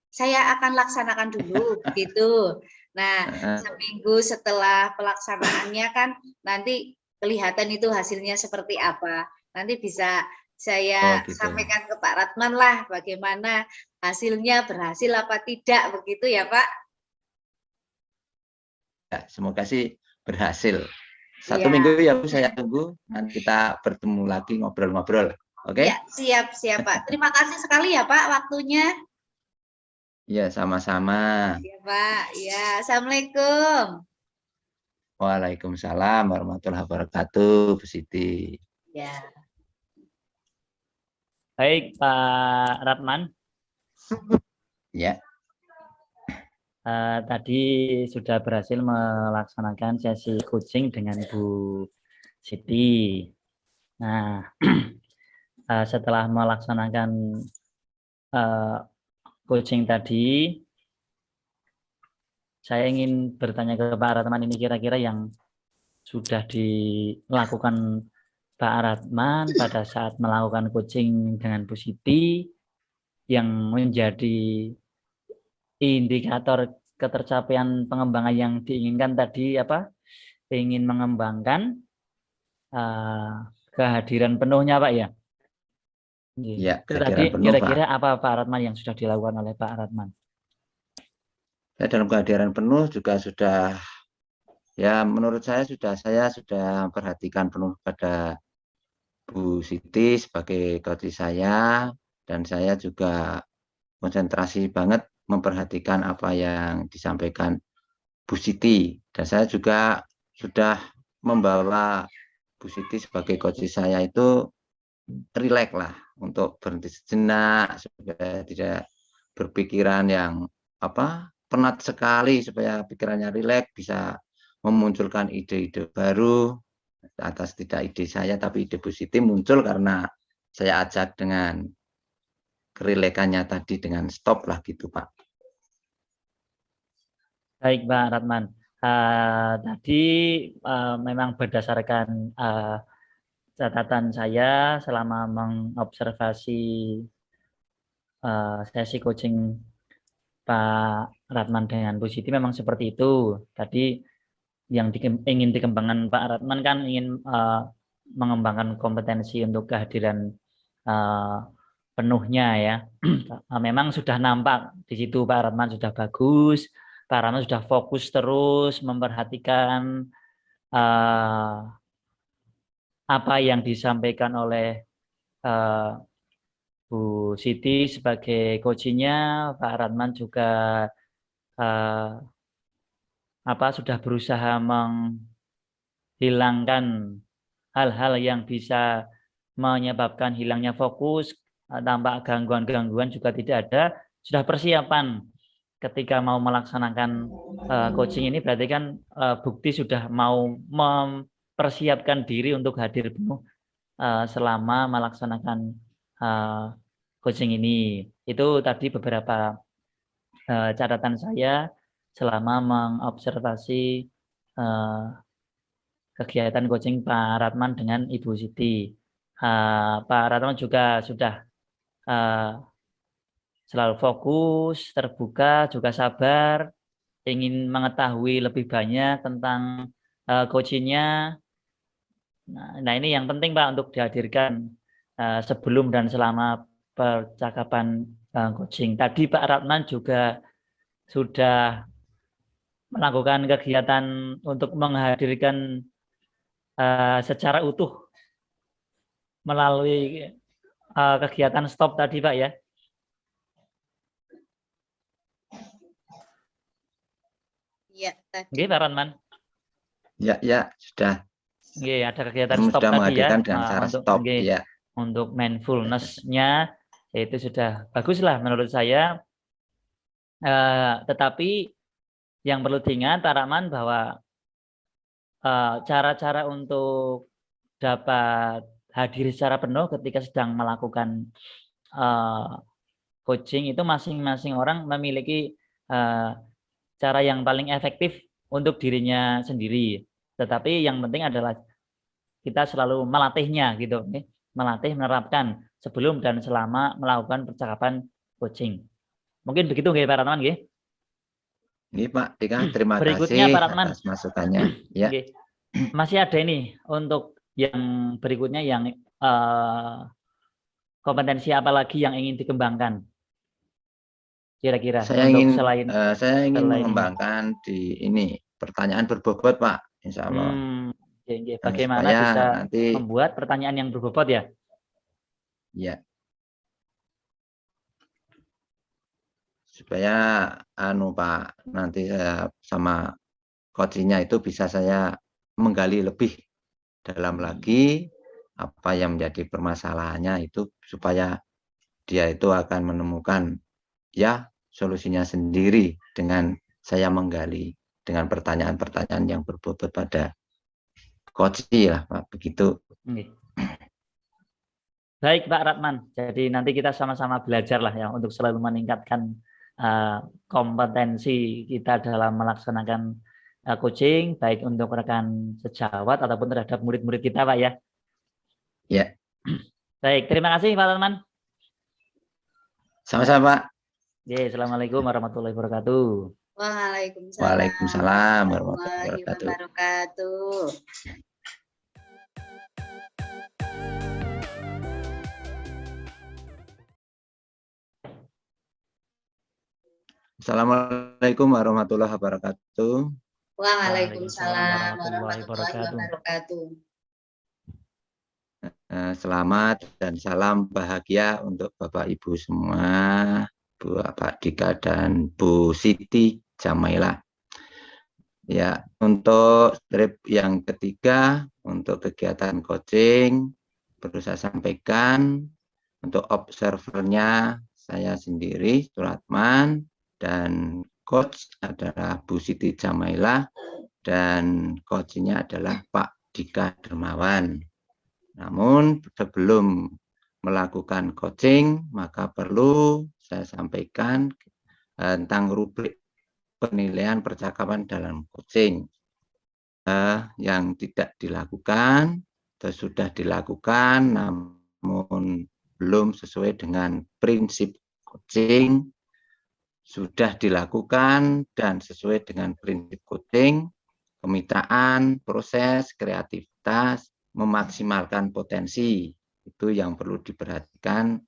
saya akan laksanakan dulu gitu. Nah, seminggu setelah pelaksanaannya kan nanti kelihatan itu hasilnya seperti apa. Nanti bisa Oh saya gitu. sampaikan ke Pak Ratman lah bagaimana hasilnya berhasil apa tidak begitu ya Pak. Ya, semoga sih berhasil. Satu Iya, minggu ya Bu, saya tunggu. Nanti kita bertemu lagi ngobrol-ngobrol. iya, Oke? siap, siap Pak. Terima kasih sekali ya Pak waktunya. Ya, sama-sama. Ya Pak. Ya, Assalamualaikum. Waalaikumsalam warahmatullahi wabarakatuh, Bu Siti. Ya. Baik Pak Ratman, Ya, tadi sudah berhasil melaksanakan sesi coaching dengan Bu Siti. Nah, setelah melaksanakan coaching tadi, saya ingin bertanya ke Pak Ratman ini kira-kira yang sudah dilakukan Pak Ratman pada saat melakukan coaching dengan Bu Siti yang menjadi indikator ketercapaian pengembangan yang diinginkan tadi apa? Ingin mengembangkan kehadiran penuhnya Pak ya. ya, Itu tadi kehadiran penuh Pak. kira-kira apa Pak Ratman yang sudah dilakukan oleh Pak Ratman? Ya, dalam kehadiran penuh juga sudah, ya menurut saya sudah perhatikan penuh pada Bu Siti sebagai coach saya, dan saya juga konsentrasi banget memperhatikan apa yang disampaikan Bu Siti. Dan saya juga sudah membawa Bu Siti sebagai coach saya itu rileks lah untuk berhenti sejenak supaya tidak berpikiran yang penat sekali, supaya pikirannya rileks, bisa memunculkan ide-ide baru atas tidak ide saya tapi ide Bu Siti muncul karena saya ajak dengan kerilekannya tadi dengan stop lah gitu Pak. Baik Pak Ratman. Tadi memang berdasarkan catatan saya selama mengobservasi sesi coaching Pak Ratman dengan Bu Siti memang seperti itu. Tadi yang ingin dikembangkan Pak Ratman kan ingin mengembangkan kompetensi untuk kehadiran penuhnya ya. Memang sudah nampak di situ Pak Ratman sudah bagus, Pak Ratman sudah fokus terus memperhatikan apa yang disampaikan oleh Bu Siti sebagai coachingnya. Pak Ratman juga sudah berusaha menghilangkan hal-hal yang bisa menyebabkan hilangnya fokus, tampak gangguan-gangguan juga tidak ada. Sudah persiapan ketika mau melaksanakan coaching ini berarti kan bukti sudah mau mempersiapkan diri untuk hadir penuh selama melaksanakan coaching ini. Itu tadi beberapa catatan saya selama mengobservasi kegiatan coaching Pak Ratman dengan Ibu Siti. Pak Ratman juga sudah selalu fokus, terbuka, juga sabar ingin mengetahui lebih banyak tentang coachingnya. Nah, ini yang penting Pak untuk dihadirkan sebelum dan selama percakapan coaching. Tadi Pak Ratman juga sudah melakukan kegiatan untuk menghadirkan secara utuh melalui kegiatan stop tadi Pak ya. Iya, tadi. Oke Pak Ratman. Ya, sudah. Oke, ada kegiatan Kamu stop sudah tadi ya. menghadirkan dengan cara Untuk stop, ya. untuk mindfulness-nya itu sudah bagus lah menurut saya. Tetapi yang perlu diingat Pak Rahman bahwa cara-cara untuk dapat hadir secara penuh ketika sedang melakukan coaching itu masing-masing orang memiliki cara yang paling efektif untuk dirinya sendiri. Tetapi yang penting adalah kita selalu melatihnya gitu, melatih menerapkan sebelum dan selama melakukan percakapan coaching. Mungkin begitu nggih Pak Ratman nggih. Ini Pak Dika, terima Berikutnya kasih Pak Ratman. atas masukannya. Ya. Nggih. Masih ada ini untuk yang berikutnya yang kompetensi apa lagi yang ingin dikembangkan? Kira-kira Saya untuk ingin selain mengembangkan di ini pertanyaan berbobot Pak, Insya Allah. Bagaimana supaya bisa nanti membuat pertanyaan yang berbobot ya? Ya. Supaya Pak nanti sama coachingnya itu bisa saya menggali lebih dalam lagi apa yang menjadi permasalahannya itu supaya dia itu akan menemukan ya solusinya sendiri dengan saya menggali dengan pertanyaan-pertanyaan yang berbobot pada coach ya Pak, begitu. Baik Pak Ratman, jadi nanti kita sama-sama belajar lah ya untuk selalu meningkatkan kompetensi kita dalam melaksanakan coaching baik untuk rekan sejawat ataupun terhadap murid-murid kita Pak ya. Ya. Baik, terima kasih Pak Ratman. Sama-sama Pak. Assalamualaikum warahmatullahi wabarakatuh. Waalaikumsalam warahmatullahi wabarakatuh. Assalamualaikum warahmatullahi wabarakatuh. Waalaikumsalam warahmatullahi wabarakatuh. Selamat dan salam bahagia untuk Bapak Ibu semua, Bapak Dika dan Bu Siti Jamaila. Ya, untuk strip yang ketiga untuk kegiatan coaching perlu saya sampaikan untuk observernya saya sendiri Suratman dan coach adalah Bu Siti Jamaila dan coachnya adalah Pak Dika Dermawan. Namun sebelum melakukan coaching maka perlu saya sampaikan tentang rubrik penilaian percakapan dalam coaching yang tidak dilakukan atau sudah dilakukan namun belum sesuai dengan prinsip coaching, sudah dilakukan dan sesuai dengan prinsip coaching, kemitraan, proses, kreativitas, memaksimalkan potensi. Itu yang perlu diperhatikan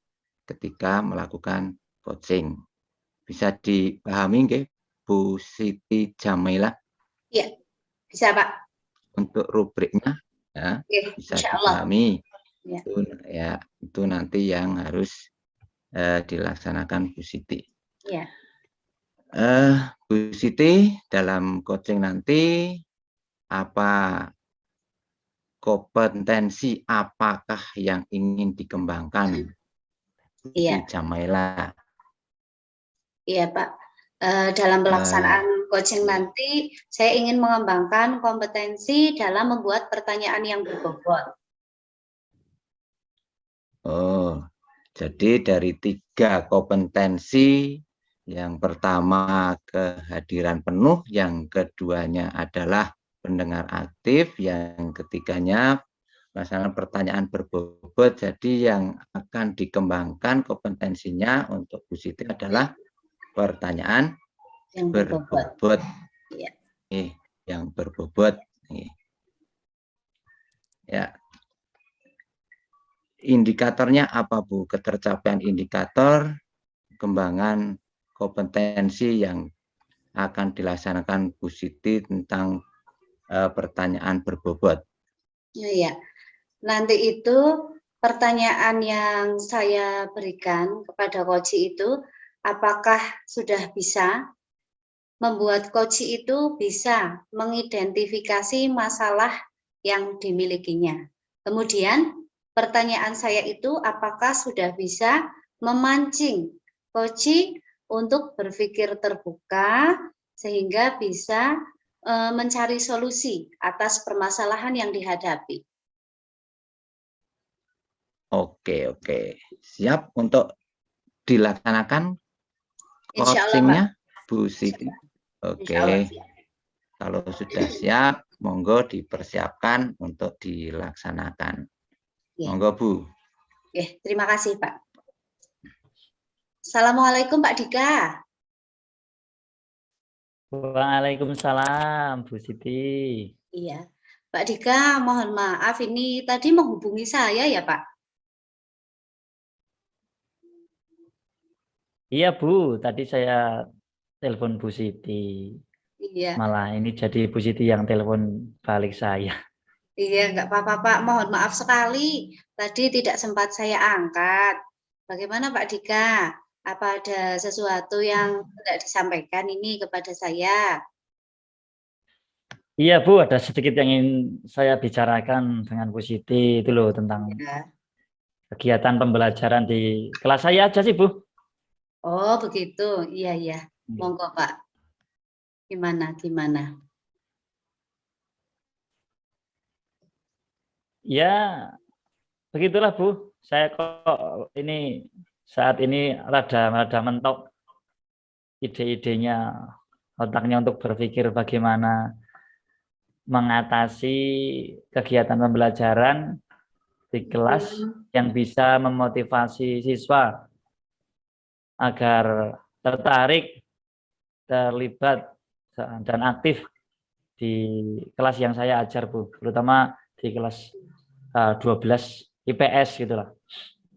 ketika melakukan coaching. Bisa dipahami nggih, Bu Siti Jamaila? Iya, bisa Pak. Untuk rubriknya ya, bisa dipahami. Ya. Itu nanti yang harus dilaksanakan Bu Siti. Ya. Bu Siti dalam coaching nanti apa kompetensi apakah yang ingin dikembangkan? Iya. Jamaila. Iya Pak. Dalam pelaksanaan coaching nanti saya ingin mengembangkan kompetensi dalam membuat pertanyaan yang berbobot. Oh, jadi dari 3 kompetensi, yang pertama kehadiran penuh, yang keduanya adalah pendengar aktif, yang ketiganya melaksanakan pertanyaan berbobot. Jadi yang akan dikembangkan kompetensinya untuk Bu Siti adalah pertanyaan Yang berbobot. berbobot. Iya. Yang berbobot. Ya. Indikatornya apa, Bu? Ketercapaian indikator, kembangan kompetensi yang akan dilaksanakan Bu Siti tentang pertanyaan berbobot. Iya. Nanti itu pertanyaan yang saya berikan kepada Koci itu, apakah sudah bisa membuat Koci itu bisa mengidentifikasi masalah yang dimilikinya. Kemudian pertanyaan saya itu, apakah sudah bisa memancing Koci untuk berpikir terbuka sehingga bisa mencari solusi atas permasalahan yang dihadapi. Oke. Siap untuk dilaksanakan Insya Allah, Pak. coachingnya, Bu Siti? Insya Allah. Oke. Kalau sudah siap, monggo dipersiapkan untuk dilaksanakan. Ya. Monggo, Bu. Oke, terima kasih, Pak. Assalamualaikum, Pak Dika. Waalaikumsalam, Bu Siti. Iya, Pak Dika, mohon maaf ini tadi menghubungi saya ya, Pak? Iya, Bu. Tadi saya telepon Bu Siti. Iya. Malah ini jadi Bu Siti yang telepon balik saya. Iya, nggak apa-apa, Pak. Mohon maaf sekali. Tadi tidak sempat saya angkat. Bagaimana, Pak Dika? Apa ada sesuatu yang tidak disampaikan ini kepada saya? Iya, Bu. Ada sedikit yang ingin saya bicarakan dengan Bu Siti itu loh tentang Ya. kegiatan pembelajaran di kelas saya aja sih, Bu. Oh, begitu. Iya. Monggo, Pak. Gimana? Ya, begitulah, Bu. Saya kok ini saat ini rada mentok ide-idenya, otaknya untuk berpikir bagaimana mengatasi kegiatan pembelajaran di kelas yang bisa memotivasi siswa agar tertarik, terlibat, dan aktif di kelas yang saya ajar, Bu, terutama di kelas 12 IPS gitulah.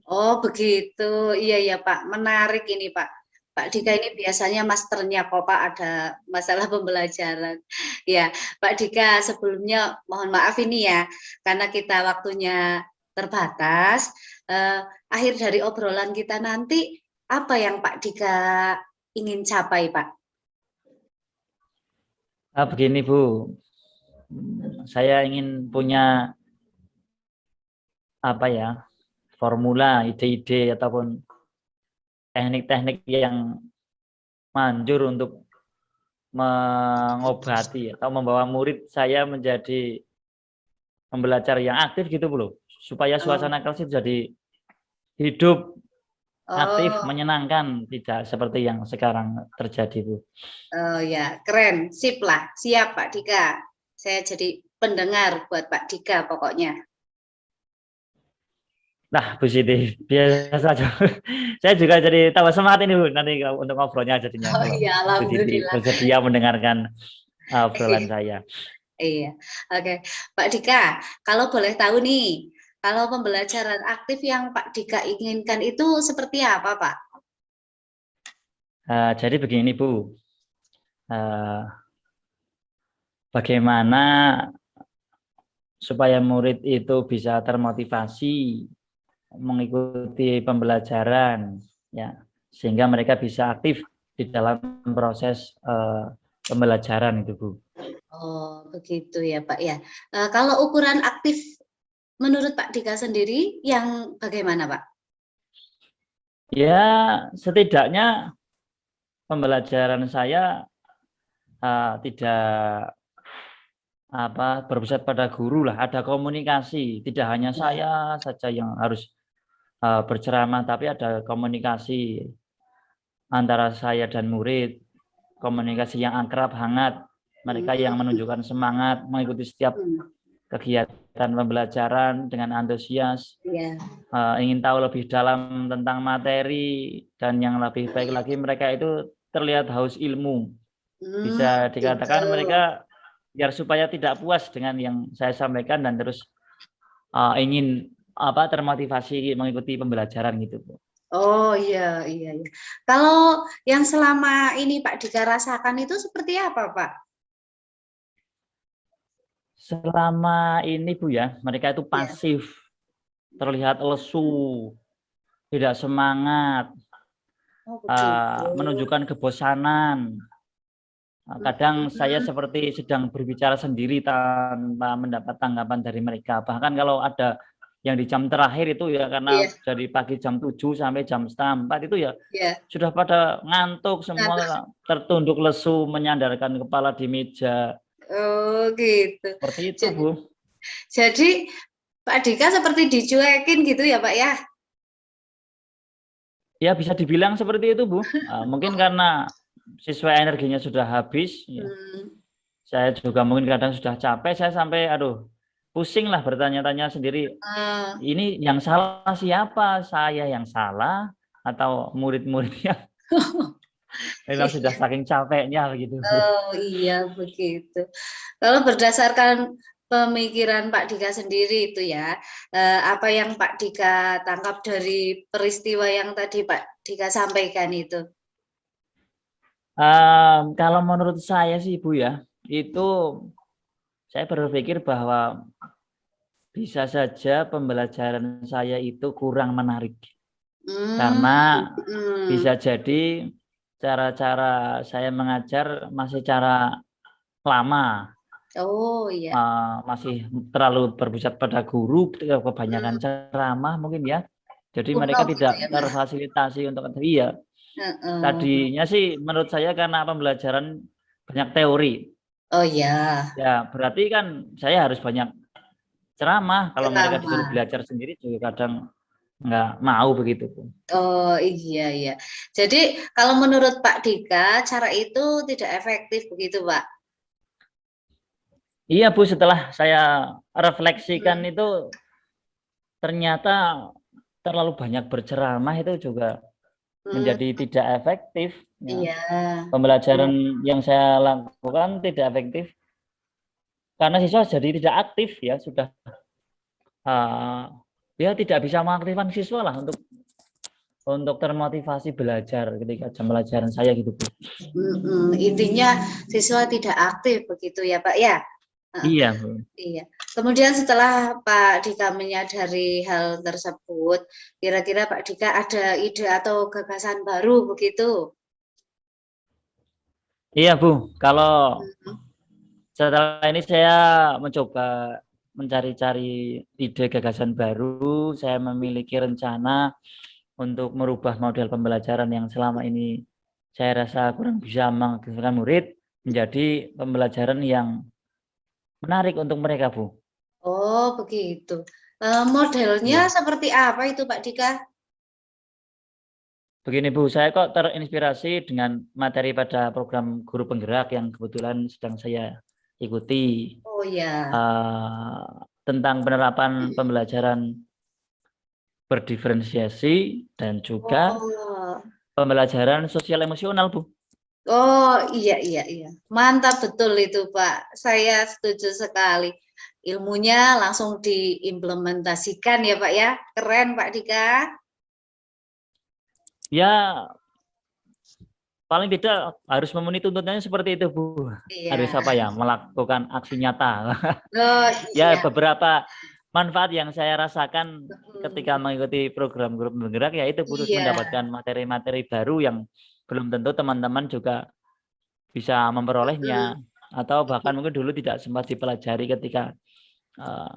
Oh, begitu. Iya, Pak. Menarik ini, Pak. Pak Dika ini biasanya masternya kok, Pak, ada masalah pembelajaran. Ya, Pak Dika, sebelumnya mohon maaf ini ya, karena kita waktunya terbatas. Akhir dari obrolan kita nanti, apa yang Pak Dika ingin capai, Pak? Begini, Bu. Saya ingin punya formula, ide-ide ataupun teknik-teknik yang manjur untuk mengobati atau membawa murid saya menjadi pembelajar yang aktif gitu, Bu, supaya suasana kelas itu jadi hidup, aktif, menyenangkan, tidak seperti yang sekarang terjadi, Bu. Oh ya, keren, sip lah, siap Pak Dika. Saya jadi pendengar buat Pak Dika pokoknya. Nah, Bu Siti, biasa saja. Saya juga jadi tambah semangat ini, Bu, nanti untuk ngobrolnya jadinya. Oh iya, Bu Siti alhamdulillah. bersedia mendengarkan obrolan saya. Iya, oke. Pak Dika, kalau boleh tahu nih, kalau pembelajaran aktif yang Pak Dika inginkan itu seperti apa, Pak? Jadi begini, Bu. Bagaimana supaya murid itu bisa termotivasi mengikuti pembelajaran, ya, sehingga mereka bisa aktif di dalam proses pembelajaran itu, Bu. Oh, begitu ya, Pak ya. Kalau ukuran aktif menurut Pak Dika sendiri yang bagaimana, Pak? Ya, setidaknya pembelajaran saya tidak berpusat pada guru lah, ada komunikasi, tidak hanya saya saja yang harus berceramah, tapi ada komunikasi antara saya dan murid, komunikasi yang akrab, hangat, mereka yang menunjukkan semangat mengikuti setiap kegiatan pembelajaran dengan antusias, ingin tahu lebih dalam tentang materi, dan yang lebih baik lagi mereka itu terlihat haus ilmu, Bisa dikatakan gitu. mereka biar supaya tidak puas dengan yang saya sampaikan dan terus ingin termotivasi mengikuti pembelajaran gitu, Bu. Oh iya, iya, iya. Kalau yang selama ini Pak Dika rasakan itu seperti apa, Pak? Selama ini Bu ya, mereka itu Ya. pasif, terlihat lesu, tidak semangat, Oh begitu. menunjukkan kebosanan. Kadang saya Mm-mm. seperti sedang berbicara sendiri tanpa mendapat tanggapan dari mereka. Bahkan kalau ada yang di jam terakhir itu ya karena Iya, dari pagi jam 7 sampai jam setengah 4 itu ya iya. sudah pada ngantuk Nah, semua, tertunduk lesu, menyandarkan kepala di meja. oh gitu. Seperti itu, Jadi, Bu. jadi Pak Dika seperti dicuekin gitu ya, Pak ya? Ya bisa dibilang seperti itu, Bu. Mungkin karena siswa energinya sudah habis, ya. Hmm. Saya juga mungkin kadang sudah capek, saya sampai pusing lah bertanya-tanya sendiri. Ah. Ini yang salah siapa? Saya yang salah atau murid-muridnya? Memang sudah saking capeknya begitu. Oh iya begitu. Kalau berdasarkan pemikiran Pak Dika sendiri itu ya, apa yang Pak Dika tangkap dari peristiwa yang tadi Pak Dika sampaikan itu? Kalau menurut saya sih Bu ya, itu saya berpikir bahwa bisa saja pembelajaran saya itu kurang menarik. Karena bisa jadi cara-cara saya mengajar masih cara lama. Oh iya. Masih terlalu berpusat pada guru, kebanyakan ceramah mungkin ya. Jadi mereka Kuno gitu tidak ya, Mas? terfasilitasi untuk iya. Heeh. Tadinya sih menurut saya karena pembelajaran banyak teori. Oh ya, Ya, berarti kan saya harus banyak ceramah. Kalau mereka disuruh ceramah. belajar sendiri juga kadang nggak mau begitu, Bu. Oh iya iya. Jadi kalau menurut Pak Dika cara itu tidak efektif begitu, Pak? Iya, Bu, setelah saya refleksikan Hmm. itu ternyata terlalu banyak berceramah itu juga Hmm, menjadi tidak efektif. Ya. iya. Pembelajaran yang saya lakukan tidak efektif karena siswa jadi tidak aktif ya sudah ya tidak bisa mengaktifkan siswa lah untuk termotivasi belajar ketika jam pelajaran saya gitu Bu. Intinya siswa tidak aktif begitu ya Pak ya? Heeh, Iya Bu. iya. Kemudian setelah Pak Dika menyadari hal tersebut, kira-kira Pak Dika ada ide atau gagasan baru begitu? Iya Bu, kalau Hmm. setelah ini saya mencoba mencari-cari ide gagasan baru, saya memiliki rencana untuk merubah model pembelajaran yang selama ini saya rasa kurang bisa mengaktifkan murid menjadi pembelajaran yang menarik untuk mereka, Bu. Oh begitu. Modelnya Iya. seperti apa itu Pak Dika? Begini Bu, saya kok terinspirasi dengan materi pada program guru penggerak yang kebetulan sedang saya ikuti Oh ya. tentang penerapan pembelajaran berdiferensiasi dan juga Oh. pembelajaran sosial emosional, Bu. Oh, iya iya iya. Mantap betul itu, Pak. Saya setuju sekali. Ilmunya langsung diimplementasikan ya, Pak ya. Keren, Pak Dika. Ya, paling tidak harus memenuhi tuntutannya seperti itu, Bu. Harus Iya. melakukan aksi nyata. Oh, Ya, iya. beberapa manfaat yang saya rasakan ketika Hmm, mengikuti program guru penggerak ya itu Bu, iya. mendapatkan materi-materi baru yang belum tentu teman-teman juga bisa Hmm, memperolehnya atau bahkan mungkin dulu tidak sempat dipelajari ketika uh,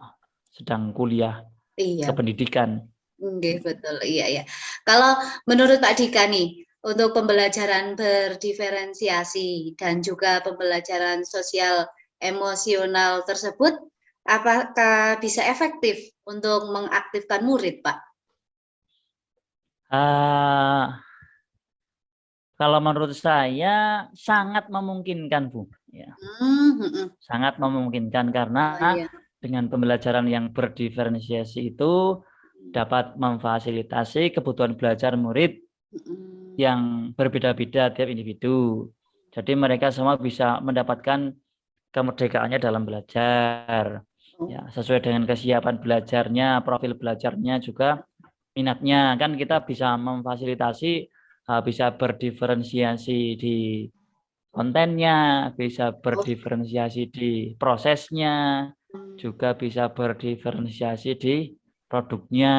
sedang kuliah iya. kependidikan. Nggih, betul. Iya, iya. Kalau menurut Pak Dika nih, untuk pembelajaran berdiferensiasi dan juga pembelajaran sosial emosional tersebut, apakah bisa efektif untuk mengaktifkan murid, Pak? Uh, Kalau menurut saya sangat memungkinkan, Bu. Ya, Mhm. sangat memungkinkan karena Oh, iya. dengan pembelajaran yang berdiferensiasi itu dapat memfasilitasi kebutuhan belajar murid Mhm. yang berbeda-beda tiap individu. Jadi mereka semua bisa mendapatkan kemerdekaannya dalam belajar. Ya, sesuai dengan kesiapan belajarnya, profil belajarnya juga minatnya. Kan kita bisa memfasilitasi, bisa berdiferensiasi di kontennya, bisa berdiferensiasi di prosesnya, juga bisa berdiferensiasi di produknya.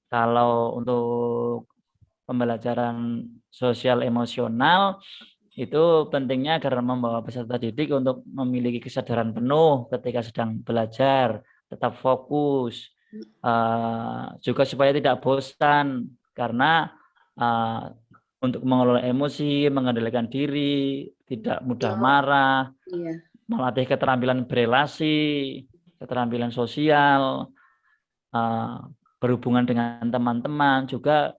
Kalau untuk pembelajaran sosial emosional itu pentingnya agar membawa peserta didik untuk memiliki kesadaran penuh ketika sedang belajar, tetap fokus, juga supaya tidak bosan karena untuk mengelola emosi, mengendalikan diri, tidak mudah marah, melatih keterampilan berelasi, keterampilan sosial, berhubungan dengan teman-teman, juga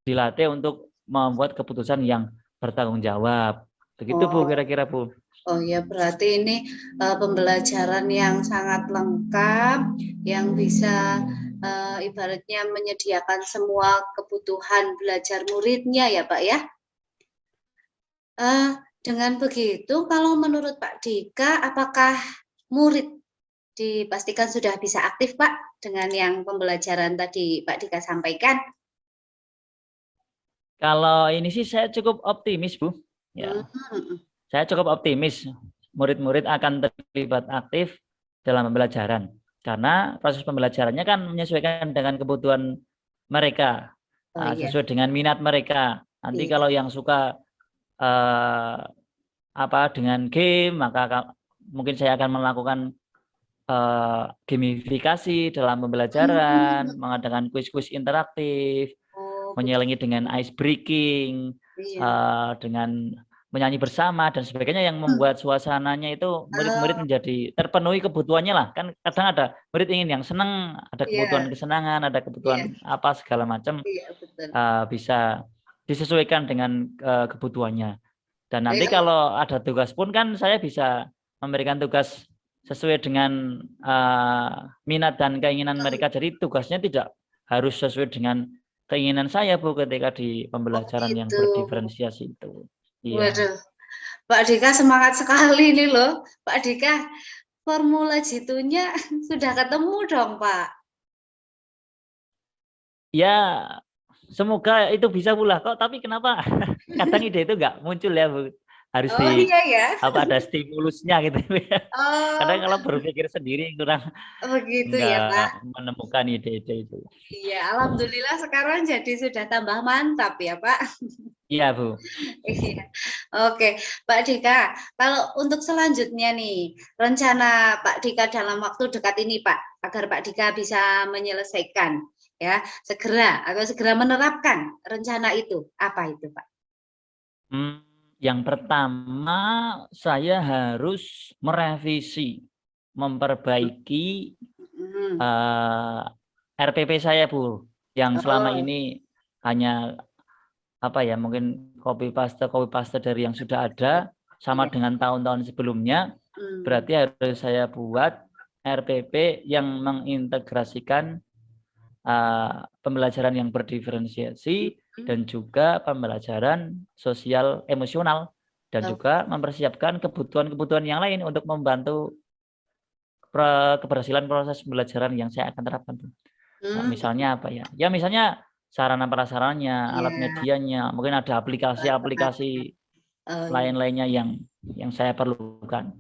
dilatih untuk membuat keputusan yang bertanggung jawab. Begitu Bu, kira-kira Bu. Oh ya, berarti ini pembelajaran yang sangat lengkap, yang bisa ibaratnya menyediakan semua kebutuhan belajar muridnya ya Pak ya. Dengan begitu, kalau menurut Pak Dika, apakah murid dipastikan sudah bisa aktif Pak dengan yang pembelajaran tadi Pak Dika sampaikan? Kalau ini sih saya cukup optimis Bu. Ya. Saya cukup optimis murid-murid akan terlibat aktif dalam pembelajaran. Karena proses pembelajarannya kan menyesuaikan dengan kebutuhan mereka, sesuai dengan minat mereka. Nanti kalau yang suka dengan game, maka mungkin saya akan melakukan gamifikasi dalam pembelajaran, mengadakan kuis-kuis interaktif, menyelingi dengan ice breaking, dengan menyanyi bersama dan sebagainya yang membuat suasananya itu murid-murid menjadi terpenuhi kebutuhannya lah. Kan kadang ada murid ingin yang senang, ada kebutuhan kesenangan, ada kebutuhan apa segala macam, bisa disesuaikan dengan kebutuhannya. Dan nanti kalau ada tugas pun kan saya bisa memberikan tugas sesuai dengan minat dan keinginan mereka. Jadi tugasnya tidak harus sesuai dengan keinginan saya Bu ketika di pembelajaran yang berdiferensiasi itu. Iya. Waduh, Pak Dika semangat sekali nih loh. Pak Dika, formula jitunya sudah ketemu dong Pak. Ya, semoga itu bisa pula kok. Tapi kenapa kadang ide itu nggak muncul ya Bu? Harus ada stimulusnya gitu ya. Kadang kalau berpikir sendiri kurang nggak menemukan ide-ide itu. Iya, alhamdulillah sekarang jadi sudah tambah mantap ya Pak. Iya Bu. Iya. Oke, Pak Dika, kalau untuk selanjutnya nih, rencana Pak Dika dalam waktu dekat ini Pak, agar Pak Dika bisa menyelesaikan ya segera menerapkan rencana itu, apa itu Pak? Yang pertama saya harus merevisi, memperbaiki RPP saya Bu, yang selama ini hanya mungkin copy paste dari yang sudah ada sama dengan tahun-tahun sebelumnya. Berarti harus saya buat RPP yang mengintegrasikan pembelajaran yang berdiferensiasi dan juga pembelajaran sosial emosional, dan juga mempersiapkan kebutuhan-kebutuhan yang lain untuk membantu keberhasilan proses pembelajaran yang saya akan terapkan. Misalnya apa ya? Ya misalnya sarana prasarannya, alat medianya, mungkin ada aplikasi-aplikasi lain-lainnya yang saya perlukan.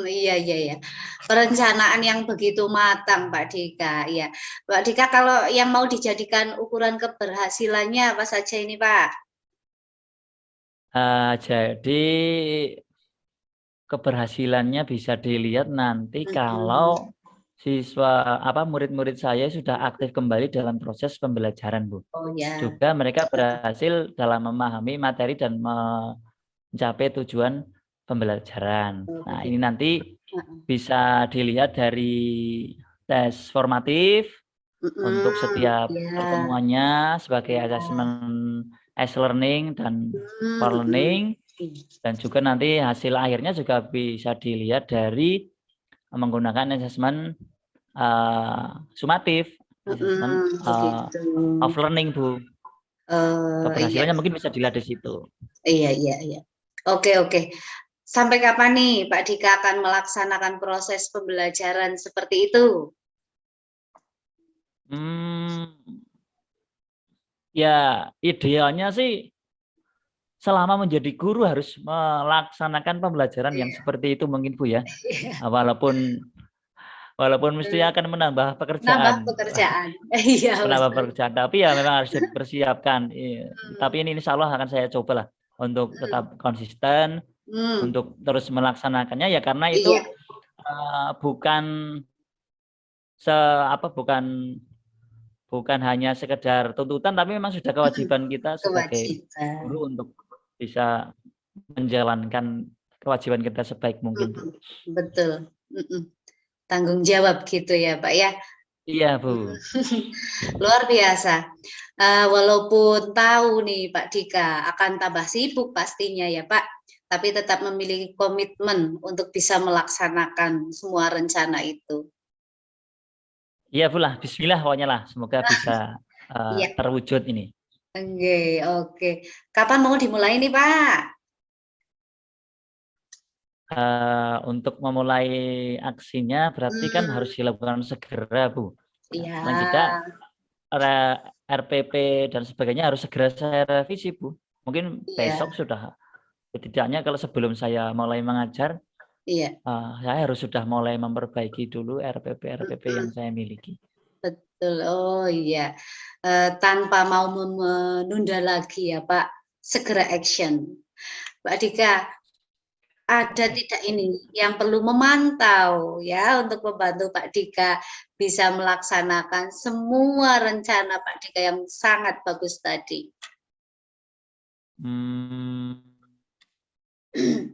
Iya. Perencanaan yang begitu matang Pak Dika. Iya. Pak Dika, kalau yang mau dijadikan ukuran keberhasilannya apa saja ini Pak? Jadi keberhasilannya bisa dilihat nanti kalau murid-murid saya sudah aktif kembali dalam proses pembelajaran Bu. Juga mereka berhasil dalam memahami materi dan mencapai tujuan pembelajaran. Nah, ini nanti bisa dilihat dari tes formatif untuk setiap pertemuannya sebagai assessment learning dan for learning, dan juga nanti hasil akhirnya juga bisa dilihat dari menggunakan assessment sumatif, assessment of learning Bu. Keberhasilannya mungkin bisa dilihat di situ. Iya. Oke. Sampai kapan nih Pak Dika akan melaksanakan proses pembelajaran seperti itu? Ya, idealnya sih selama menjadi guru harus melaksanakan pembelajaran yang Iya. seperti itu mungkin Bu ya. Walaupun mesti akan menambah Nambah pekerjaan. pekerjaan. Iya, Menambah betul. pekerjaan, tapi ya memang harus dipersiapkan. Tapi ini insya Allah akan saya coba lah untuk tetap konsisten, untuk terus melaksanakannya ya karena itu Iya. bukan bukan hanya sekedar tuntutan, tapi memang sudah kewajiban kita sebagai Kewajiban. guru untuk bisa menjalankan kewajiban kita sebaik mungkin, Bu. Betul. Tanggung jawab gitu ya, Pak ya. Iya, Bu. Luar biasa. Walaupun tahu nih Pak Dika akan tambah sibuk pastinya ya Pak, tapi tetap memiliki komitmen untuk bisa melaksanakan semua rencana itu. Iya, Bu lah. Bismillah pokoknya lah. Semoga bisa Iya. terwujud ini. Oke. Kapan mau dimulai nih Pak? Untuk memulai aksinya berarti kan harus dilakukan segera, Bu. Iya. Paling tidak RPP dan sebagainya harus segera saya revisi, Bu. Mungkin Iya. besok sudah. Setidaknya kalau sebelum saya mulai mengajar, Iya. saya harus sudah mulai memperbaiki dulu RPP yang saya miliki. Betul. Oh iya. Tanpa mau menunda lagi ya Pak, segera action. Mbak Dika, ada tidak ini yang perlu memantau ya untuk membantu Pak Dika bisa melaksanakan semua rencana Pak Dika yang sangat bagus tadi?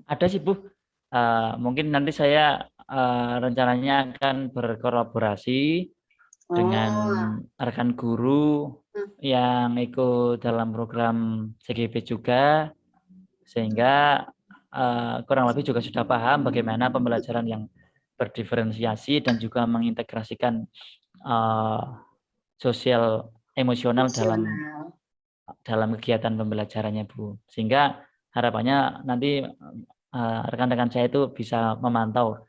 Ada sih Bu. Mungkin nanti saya rencananya akan berkolaborasi dengan rekan guru yang ikut dalam program CGP juga, sehingga kurang lebih juga sudah paham bagaimana pembelajaran yang berdiferensiasi dan juga mengintegrasikan sosial emosional dalam kegiatan pembelajarannya Bu. Sehingga harapannya nanti rekan-rekan saya itu bisa memantau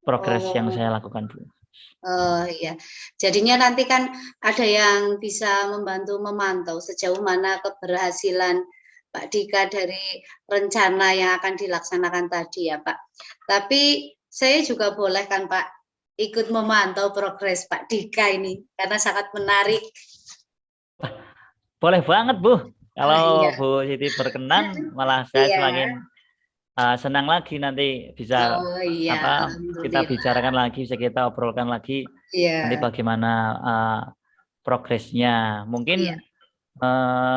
progres yang saya lakukan Bu. Oh iya, jadinya nanti kan ada yang bisa membantu memantau sejauh mana keberhasilan Pak Dika dari rencana yang akan dilaksanakan tadi ya Pak. Tapi saya juga boleh kan Pak ikut memantau progres Pak Dika ini karena sangat menarik. Boleh banget Bu. Kalau Iya. Bu Siti berkenan, malah saya semakin senang lagi nanti bisa kita bicarakan lagi, bisa kita obrolkan lagi nanti bagaimana progresnya. Mungkin 1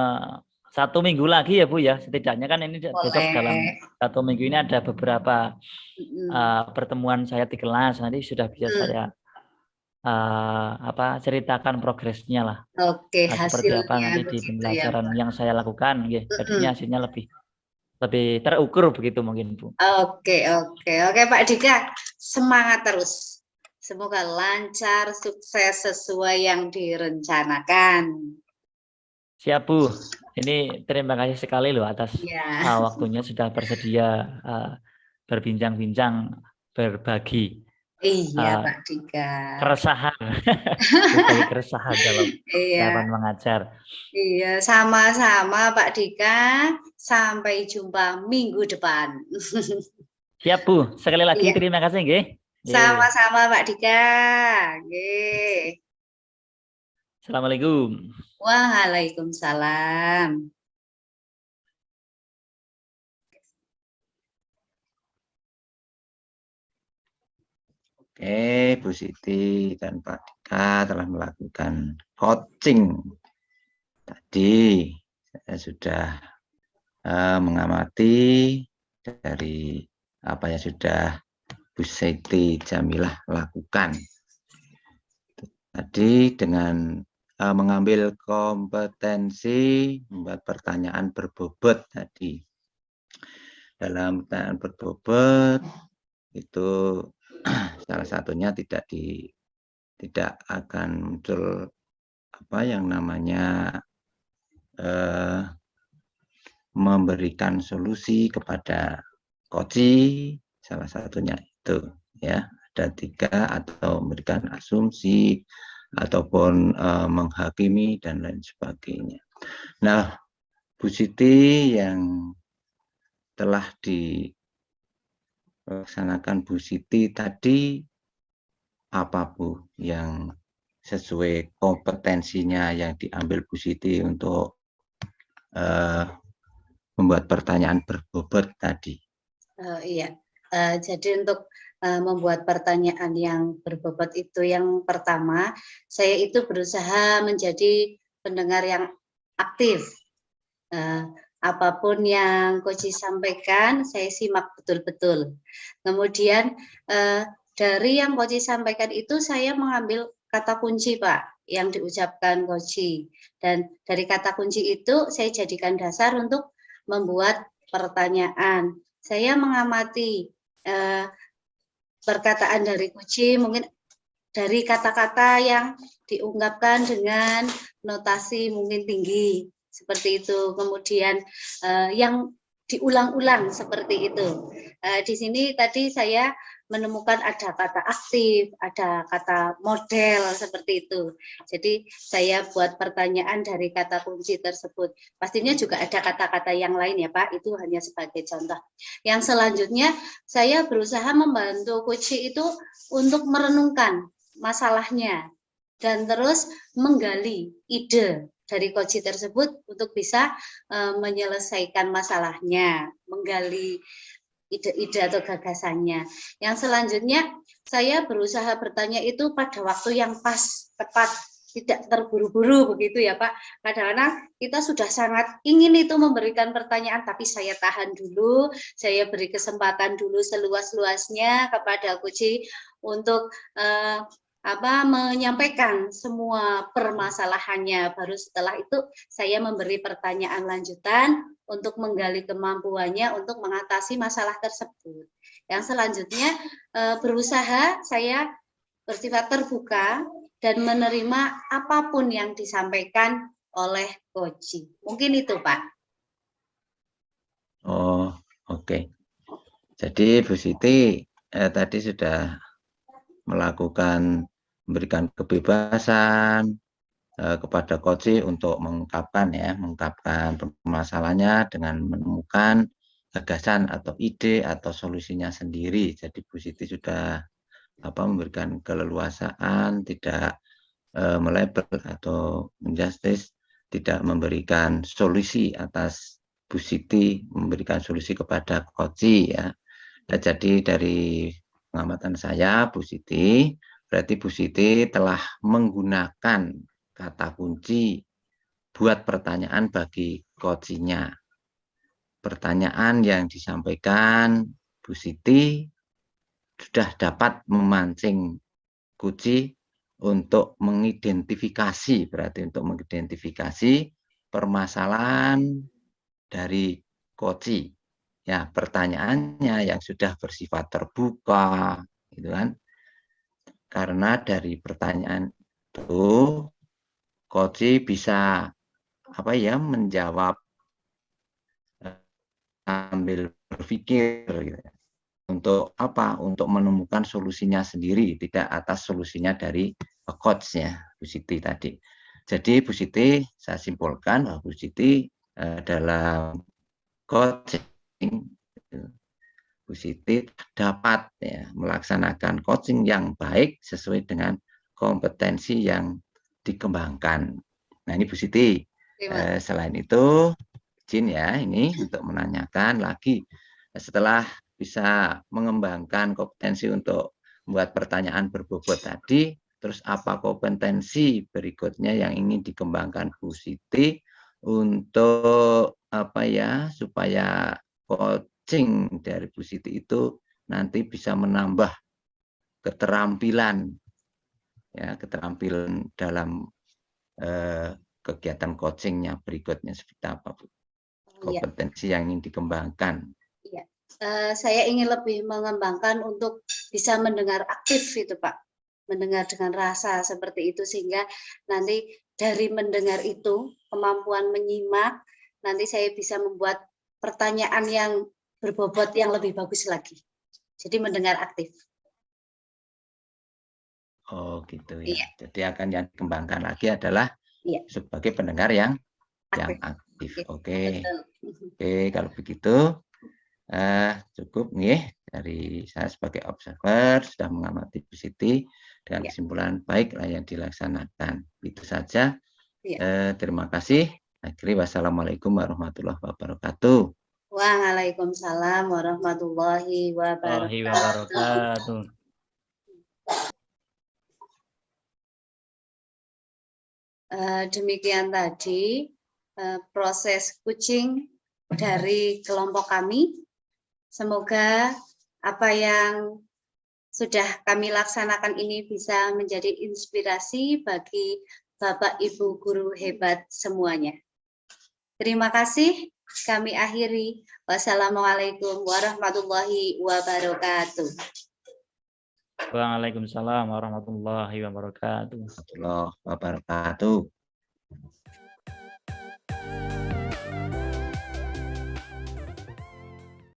minggu lagi ya Bu ya, setidaknya kan ini besok dalam 1 minggu ini ada beberapa pertemuan saya di kelas, nanti sudah bisa saya ceritakan progresnya lah. Oke, Seperti apa nanti di pembelajaran yang saya lakukan, jadinya hasilnya lebih terukur begitu mungkin Bu. Oke Pak Dika, semangat terus. Semoga lancar, sukses sesuai yang direncanakan. Siap Bu. Ini terima kasih sekali loh atas waktunya sudah bersedia berbincang-bincang, berbagi Pak Dika. keresahan, berbagi keresahan dalam kehidupan mengajar. Iya, sama-sama Pak Dika. Sampai jumpa minggu depan. Siap Bu. Sekali lagi terima kasih nggih. Sama-sama Pak Dika. Assalamualaikum. Waalaikumsalam. Oke, Bu Siti dan Pak Dika telah melakukan coaching. Tadi saya sudah mengamati dari apa yang sudah Bu Siti Jamilah lakukan. Tadi dengan mengambil kompetensi membuat pertanyaan berbobot tadi. Dalam pertanyaan berbobot itu salah satunya tidak akan muncul apa yang namanya memberikan solusi kepada koci, salah satunya itu ya, ada 3, atau memberikan asumsi ataupun menghakimi dan lain sebagainya. Nah, Bu Siti yang telah dilaksanakan Bu Siti tadi, apa Bu yang sesuai kompetensinya yang diambil Bu Siti untuk membuat pertanyaan berbobot tadi? Iya, jadi untuk membuat pertanyaan yang berbobot itu, yang pertama, saya itu berusaha menjadi pendengar yang aktif. Apapun yang Koci sampaikan, saya simak betul-betul. Kemudian dari yang Koci sampaikan itu, saya mengambil kata kunci, Pak, yang diucapkan Koci. Dan dari kata kunci itu, saya jadikan dasar untuk membuat pertanyaan. Saya mengamati perkataan dari Koci, mungkin dari kata-kata yang diungkapkan dengan notasi mungkin tinggi, seperti itu. Kemudian yang diulang-ulang seperti itu. Di sini tadi saya menemukan ada kata aktif, ada kata model, seperti itu. Jadi saya buat pertanyaan dari kata kunci tersebut. Pastinya juga ada kata-kata yang lain ya Pak, itu hanya sebagai contoh. Yang selanjutnya saya berusaha membantu Koci itu untuk merenungkan masalahnya dan terus menggali ide dari Koci tersebut untuk bisa menyelesaikan masalahnya, menggali ide-ide atau gagasannya. Yang selanjutnya saya berusaha bertanya itu pada waktu yang pas, tepat, tidak terburu-buru begitu ya Pak. Kadang-kadang kita sudah sangat ingin itu memberikan pertanyaan, tapi saya tahan dulu, saya beri kesempatan dulu seluas-luasnya kepada Koci untuk menyampaikan semua permasalahannya. Baru setelah itu saya memberi pertanyaan lanjutan untuk menggali kemampuannya untuk mengatasi masalah tersebut. Yang selanjutnya berusaha saya bersifat terbuka dan menerima apapun yang disampaikan oleh Koci. Mungkin itu Pak. Oh, oke. Jadi Bu Siti tadi sudah memberikan kebebasan kepada Koci untuk mengungkapkan permasalahannya dengan menemukan gagasan atau ide atau solusinya sendiri. Jadi Bu Siti sudah memberikan keleluasaan, tidak melabel atau menjustis, tidak memberikan solusi atas Bu Siti, memberikan solusi kepada Koci ya. Nah, jadi dari pengamatan saya, Bu Siti, berarti Bu Siti telah menggunakan kata kunci buat pertanyaan bagi Kocinya. Pertanyaan yang disampaikan Bu Siti sudah dapat memancing Koci untuk mengidentifikasi, berarti untuk mengidentifikasi permasalahan dari Koci. Ya, pertanyaannya yang sudah bersifat terbuka, gitu kan? Karena dari pertanyaan itu Koci bisa menjawab sambil berpikir gitu. Untuk apa? Untuk menemukan solusinya sendiri, tidak atas solusinya dari coach-nya Bu Siti tadi. Jadi Bu Siti, saya simpulkan bahwa Bu Siti dalam coaching, Bu Siti dapat melaksanakan coaching yang baik sesuai dengan kompetensi yang dikembangkan. Nah ini Bu Siti. Selain itu, izin ya ini untuk menanyakan lagi, setelah bisa mengembangkan kompetensi untuk membuat pertanyaan berbobot tadi, terus apa kompetensi berikutnya yang ingin dikembangkan Bu Siti untuk supaya coaching dari Bu Siti itu nanti bisa menambah keterampilan dalam kegiatan coachingnya berikutnya seperti apa Bu? Kompetensi yang ingin dikembangkan. Iya. Saya ingin lebih mengembangkan untuk bisa mendengar aktif itu Pak, mendengar dengan rasa seperti itu, sehingga nanti dari mendengar itu kemampuan menyimak, nanti saya bisa membuat pertanyaan yang berbobot yang lebih bagus lagi. Jadi mendengar aktif. Oh gitu ya. Iya. Jadi akan yang dikembangkan lagi adalah Iya. sebagai pendengar yang Aktif. aktif. Iya, Oke. betul. Oke, kalau begitu cukup nih dari saya sebagai observer sudah mengamati Bu Siti dengan Iya. kesimpulan baiklah yang dilaksanakan. Itu saja. Iya. Terima kasih. Akhiri wassalamualaikum warahmatullahi wabarakatuh. Waalaikumsalam warahmatullahi Warahmatullahi wabarakatuh. wabarakatuh. Demikian tadi proses coaching dari kelompok kami. Semoga apa yang sudah kami laksanakan ini bisa menjadi inspirasi bagi Bapak Ibu guru hebat semuanya. Terima kasih. Kami akhiri. Wassalamualaikum warahmatullahi wabarakatuh. Waalaikumsalam warahmatullahi wabarakatuh. Warahmatullahi wabarakatuh.